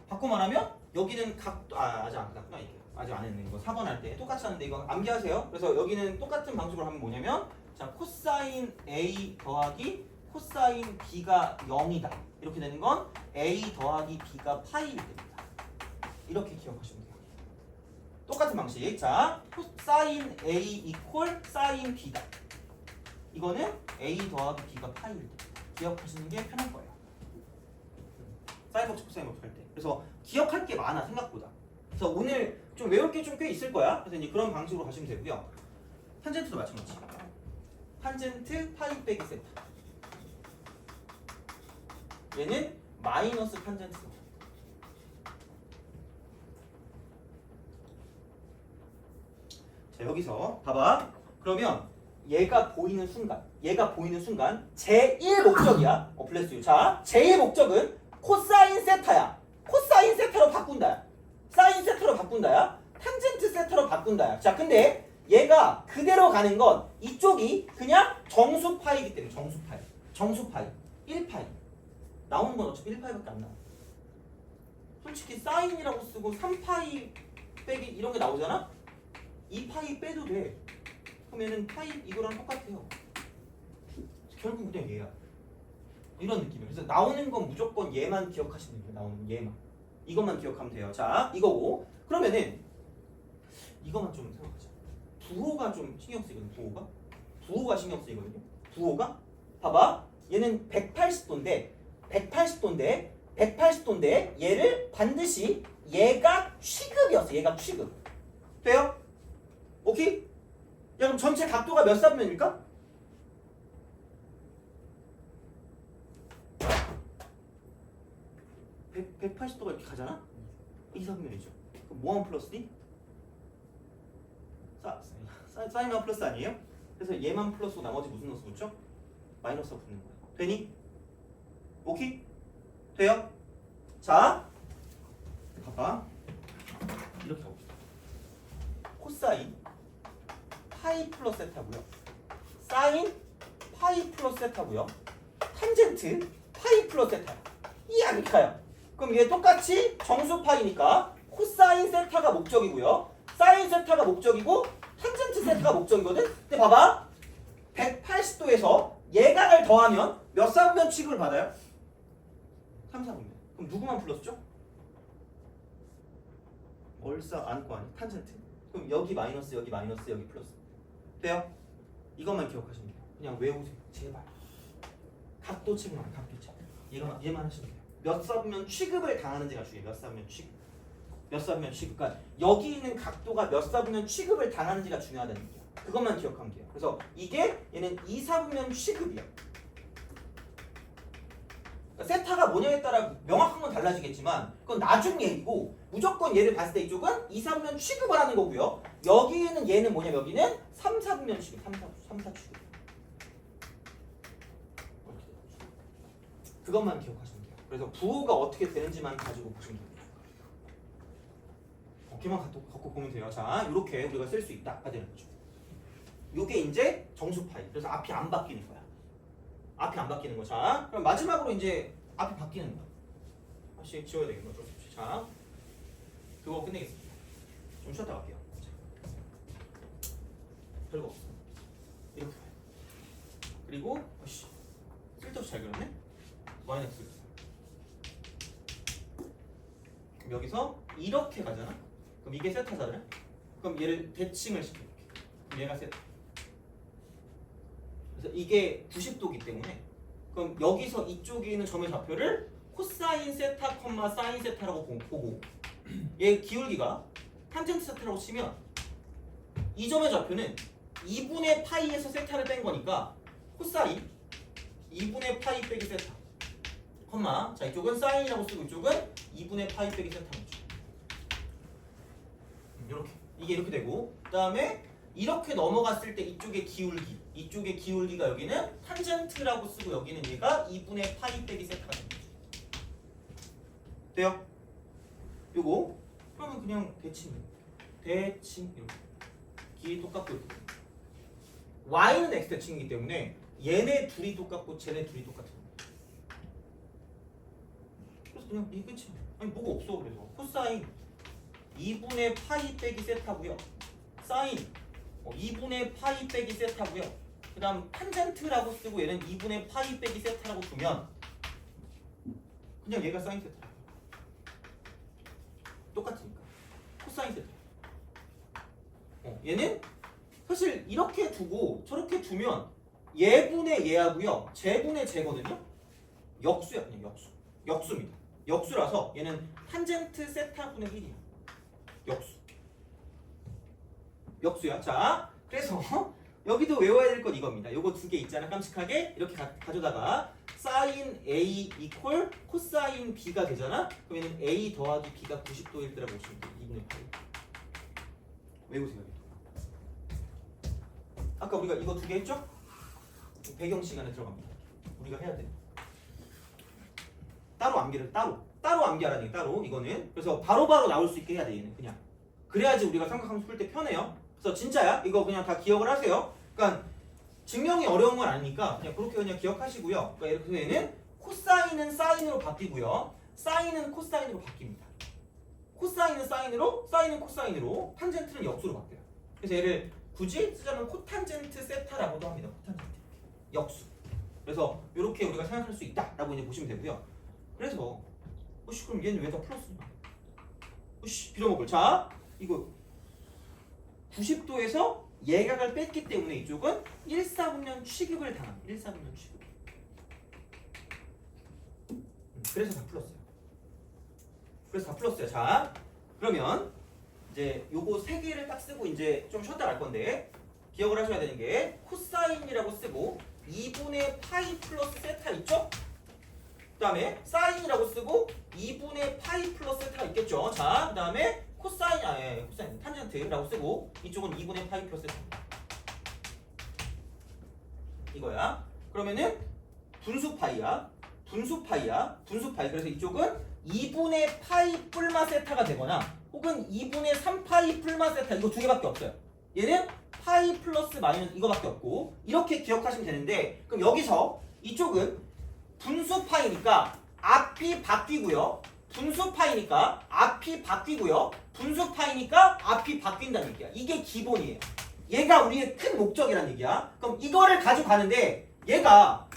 바꿔 말하면 여기는 각도 아직 안 끝났구나. 이게 아직 안 했네. 이거 4번 할 때 똑같이 하는데 이거 암기하세요. 그래서 여기는 똑같은 방식으로 하면 뭐냐면 자 코사인 A 더하기 코사인 B가 0이다 이렇게 되는 건 A 더하기 B가 파이일 때입니다. 이렇게 기억하시면 돼요. 똑같은 방식. 자, 사인 A 이퀄 사인 B다. 이거는 A 더하기 B가 파일 때 기억하시는 게 편할 거예요. 사인 법칙, 코사인 법칙 할 때. 그래서 기억할 게 많아 생각보다. 그래서 오늘 좀 외울 게 좀 꽤 있을 거야. 그래서 이제 그런 방식으로 가시면 되고요. 탄젠트도 마찬가지. 탄젠트 파이 빼기 세타. 얘는 마이너스 탄젠트. 자, 여기서 봐봐. 그러면 얘가 보이는 순간 제1 목적이야. 플러스 U. 자, 제1 목적은 코사인 세타야. 코사인 세타로 바꾼다. 사인 세타로 바꾼다야. 탄젠트 세타로 바꾼다야. 자, 근데 얘가 그대로 가는 건 이쪽이 그냥 정수파이기 때문에 정수파이 1파이 나오는 건 어차피 1파이밖에 안 나와. 솔직히 사인이라고 쓰고 3파이 빼기 이런 게 나오잖아? 2파이 빼도 돼. 그럼 얘는 파이 이거랑 똑같아요. 결국 그냥 얘야. 이런 느낌이에요. 그래서 나오는 건 무조건 얘만 기억하시면 돼요. 나오는 얘만. 이것만 기억하면 돼요. 자, 이거고. 그러면은 이것만 좀 생각하자. 부호가 좀 신경 쓰이거든. 부호가 신경 쓰이거든요. 부호가 봐봐. 얘는 180도인데 180도인데 얘를 반드시 얘가 취급이었어. 얘가 취급. 돼요? 오케이? 야, 그럼 전체 각도가 몇 사분면일까? 180도가 이렇게 가잖아? 2사분면이죠. 그럼 뭐하면 플러스 D? 사인만 플러스 아니에요? 그래서 얘만 플러스고 나머지 무슨 노스 붙죠? 마이너스가 붙는 거야. 되니? 오케이? 돼요? 자, 봐봐. 이렇게 가봅시다. 코사인 파이 플러스 세타고요. 사인 파이 플러스 세타고요. 탄젠트 파이 플러스 세타. 이렇게 가요. 그럼 얘 똑같이 정수파이니까 코사인 세타가 목적이고요. 사인 세타가 목적이고 탄젠트 세타가 목적이거든. 근데 봐봐. 180도에서 예각을 더하면 몇 사분면 취급을 받아요? 3사분면. 그럼 누구만 플러스죠? 얼싸 안고 아니 탄젠트. 그럼 여기 마이너스 여기 플러스. 돼요? 이것만 기억하시면 돼요. 그냥 외우세요. 제발. 각도책만 각도책. 얘만 하시면 돼요. 몇 사분면 취급을 당하는지가 중요해요. 몇 사분면 취급. 그러니까 여기 있는 각도가 몇 사분면 취급을 당하는지가 중요하다는 얘기야. 그것만 기억하면 돼요. 그래서 이게 얘는 2사분면 취급이야. 그러니까 세타가 뭐냐에 따라 명확한 건 달라지겠지만 그건 나중 얘기고 무조건 얘를 봤을 때 이쪽은 2사분면 취급을 하는 거고요. 여기는 얘는 뭐냐면 여기는 3사분면 취급. 3사 취급. 그것만 기억하시면 돼요. 그래서 부호가 어떻게 되는지만 가지고 보시면 됩니다. 어깨만 갖고 보면 돼요. 자, 이렇게 우리가 쓸 수 있다. 되는 거죠. 이게 이제 정수파이. 그래서 앞이 안 바뀌는 거야. 앞이 안 바뀌는 거. 자, 그럼 마지막으로 이제 앞이 바뀌는 거. 다시 지워야 되겠네. 자, 그거 끝내겠습니다. 좀 쉬었다 갈게요. 자, 별거 없어. 이렇게 봐요. 그리고 쓸데없이 잘 그렸네. 마이너스. 그럼 여기서 이렇게 가잖아. 그럼 이게 세타잖아요. 그럼 얘를 대칭을 시켜볼게. 그럼 얘가 세타. 그래서 이게 90도기 때문에 그럼 여기서 이쪽에 있는 점의 좌표를 코사인 세타, 사인 세타라고 보고 얘 기울기가 탄젠트 세타라고 치면 이 점의 좌표는 2분의 파이에서 세타를 뺀 거니까 코사인 2분의 파이 빼기 세타. 자, 이쪽은 사인이라고 쓰고 이쪽은 2분의 파이 빼기 세타죠. 이게 이렇게 되고 그다음에 이렇게 넘어갔을 때 이쪽의 기울기가 여기는 탄젠트라고 쓰고 여기는 얘가 2분의 파이 빼기 세타가 됩니다. 돼요? 요거 그러면 그냥 대칭 이렇게 길이 똑같고 이렇게. y는 x 대칭이기 때문에 얘네 둘이 똑같고 쟤네 둘이 똑같은 거예요. 그래서 그냥 이게 끝이야. 아니 뭐가 없어. 그래서 코사인 2분의 파이 빼기 세타고요. 사인 2분의 파이 빼기 세타고요. 그 다음 탄젠트라고 쓰고 얘는 2분의 파이 빼기 세타라고 두면 그냥 얘가 사인 세타. 똑같으니까 코사인 세타. 얘는 사실 이렇게 두고 저렇게 두면 얘분의 얘하고요 쟤분의 쟤거든요. 역수야. 그냥 역수. 역수입니다. 역수라서 얘는 탄젠트 세타분의 1이야. 역수. 역수야. 자, 그래서 여기도 외워야 될 건 이겁니다. 요거 두 개 있잖아. 깜찍하게 이렇게 가져다가 사인 A 이퀄 코사인 B가 되잖아. 그럼 얘는 A 더하기 B가 90도일 때라고 보시면 돼. 2분의 8. 외우세요. 아까 우리가 이거 두 개 했죠? 배경 시간에 들어갑니다. 우리가 해야 돼. 따로 암기를 따로 암기하라는 게 따로 이거는. 그래서 바로바로 나올 수 있게 해야 돼 얘는 그냥. 그래야지 우리가 삼각함수 풀 때 편해요. 그래서 진짜야. 이거 그냥 다 기억을 하세요. 그러니까 증명이 어려운 건 아니니까 그냥 그렇게 그냥 기억하시고요. 그러니까 이렇게 해서 얘는 코사인은 사인으로 바뀌고요. 사인은 코사인으로 바뀝니다. 코사인은 사인으로, 사인은 코사인으로, 탄젠트는 역수로 바뀌어요. 그래서 얘를 굳이 쓰자면 코탄젠트 세타라고도 합니다. 코탄젠트 역수. 그래서 이렇게 우리가 생각할 수 있다라고 이제 보시면 되고요. 그래서 그럼 얘는 왜 다 플러스냐? 빌어먹을. 자, 이거 90도에서 예각을 뺐기 때문에 이쪽은 1사분면 취급을 당합니다. 1사분면 취급. 그래서 다 플러스예요. 그래서 다 플러스예요. 자, 그러면 이제 요거 세 개를 딱 쓰고 이제 좀 쉬었다 갈 건데 기억을 하셔야 되는 게 코사인이라고 쓰고 2분의 파이 플러스 세타 있죠? 그 다음에 사인이라고 쓰고 2분의 파이 플러스 세타 있겠죠? 자, 그 다음에 코사인, 코사인 탄젠트라고 쓰고 이쪽은 2분의 파이 플러스 세타 이거야. 그러면은 분수 파이야. 그래서 이쪽은 2분의 파이 뿔마 세타가 되거나 혹은 2분의 3파이 뿔마 세타 이거 두 개밖에 없어요. 얘는 파이 플러스 마이너스 이거밖에 없고 이렇게 기억하시면 되는데 그럼 여기서 이쪽은 분수 파이니까 앞이 바뀌고요. 분수 파이니까 앞이 바뀐다는 얘기야. 이게 기본이에요. 얘가 우리의 큰 목적이란 얘기야. 그럼 이거를 가지고 가는데 얘가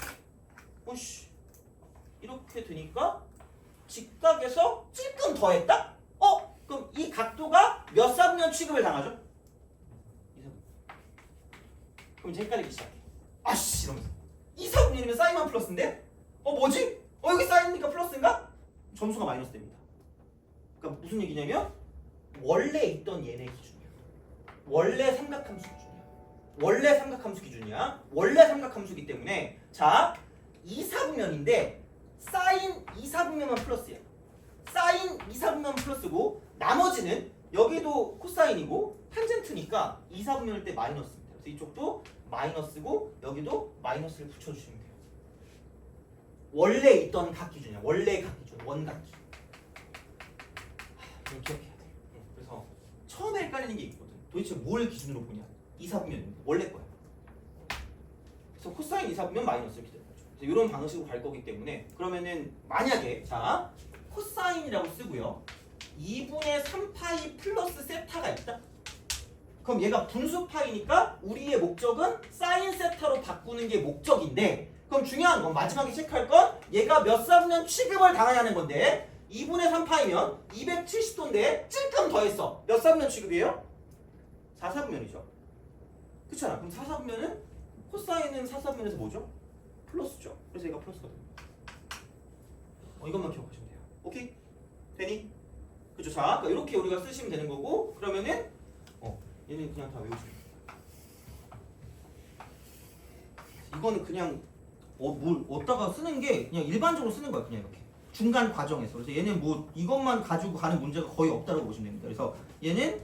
이렇게 되니까 직각에서 찔끔 더했다? 그럼 이 각도가 몇 사분면 취급을 당하죠? 2사분면. 그럼 이제 헷갈리기 시작해. 이러면서 2사분면이면 사인만 플러스인데? 뭐지? 여기 사인이니까 플러스인가? 점수가 마이너스 됩니다. 그러니까 무슨 얘기냐면 원래 있던 얘네 기준이야. 원래 삼각함수 기준이야. 원래 삼각함수기 때문에 자 2사분면인데 사인 2사분면만 플러스야. 사인 2사분면 플러스고 나머지는 여기도 코사인이고 탄젠트니까 2사분면일 때 마이너스입니다. 그래서 이쪽도 마이너스고 여기도 마이너스를 붙여주시면 돼요. 원래 있던 각 기준이야. 원래 각 기준, 원각기. 이거 기억해야 돼. 그래서 처음에 헷갈리는 게 있거든. 도대체 뭘 기준으로 보냐? 2사분면인데 원래 거야. 그래서 코사인 2사분면 마이너스 이렇게 되는 거죠. 그래서 이런 방식으로 갈 거기 때문에 그러면은 만약에 자 코사인이라고 쓰고요. 2분의 3파이 플러스 세타가 있다. 그럼 얘가 분수 파이니까 우리의 목적은 사인 세타로 바꾸는 게 목적인데 그럼 중요한 건 마지막에 체크할 건 얘가 몇 사분면 취급을 당하냐는 건데 2분의 3파이면 270도인데 찔끔 더했어. 몇 사분면 취급이에요? 4사분면이죠. 그렇잖아. 그럼 4사분면은 코사인은 4사분면에서 뭐죠? 플러스죠. 그래서 얘가 플러스가 됩니다. 이것만 기억하시면 돼요. 오케이? 되니? 그죠? 자, 그러니까 이렇게 우리가 쓰시면 되는 거고 그러면은 얘는 그냥 다 외우시면 돼요. 이거는 그냥 뭘 어디다가 쓰는 게 그냥 일반적으로 쓰는 거야. 그냥 이렇게 중간 과정에서. 그래서 얘는 뭐 이것만 가지고 가는 문제가 거의 없다고 보시면 됩니다. 그래서 얘는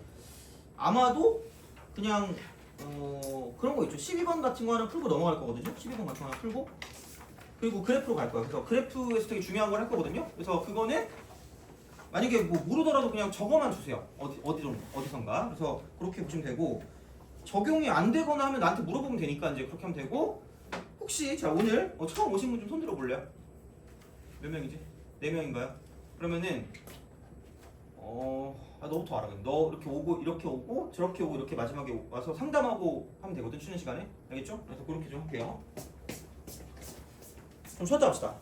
아마도 그냥 그런 거 있죠. 12번 같은 거 하나 풀고 넘어갈 거거든요. 12번 같은 거 하나 풀고 그리고 그래프로 갈 거야. 그래서 그래프에서 되게 중요한 걸 할 거거든요. 그래서 그거는 만약에 뭐 모르더라도 그냥 적어만 주세요. 어디선가. 그래서 그렇게 보시면 되고 적용이 안 되거나 하면 나한테 물어보면 되니까 이제 그렇게 하면 되고 혹시 자 오늘 처음 오신 분 좀 손 들어 볼래요? 몇 명이지? 4명인가요? 그러면은 너부터 알아. 너 이렇게 오고 저렇게 오고 이렇게 마지막에 와서 상담하고 하면 되거든. 쉬는 시간에. 알겠죠? 그래서 그렇게 좀 할게요. 좀 쉬었다 합시다.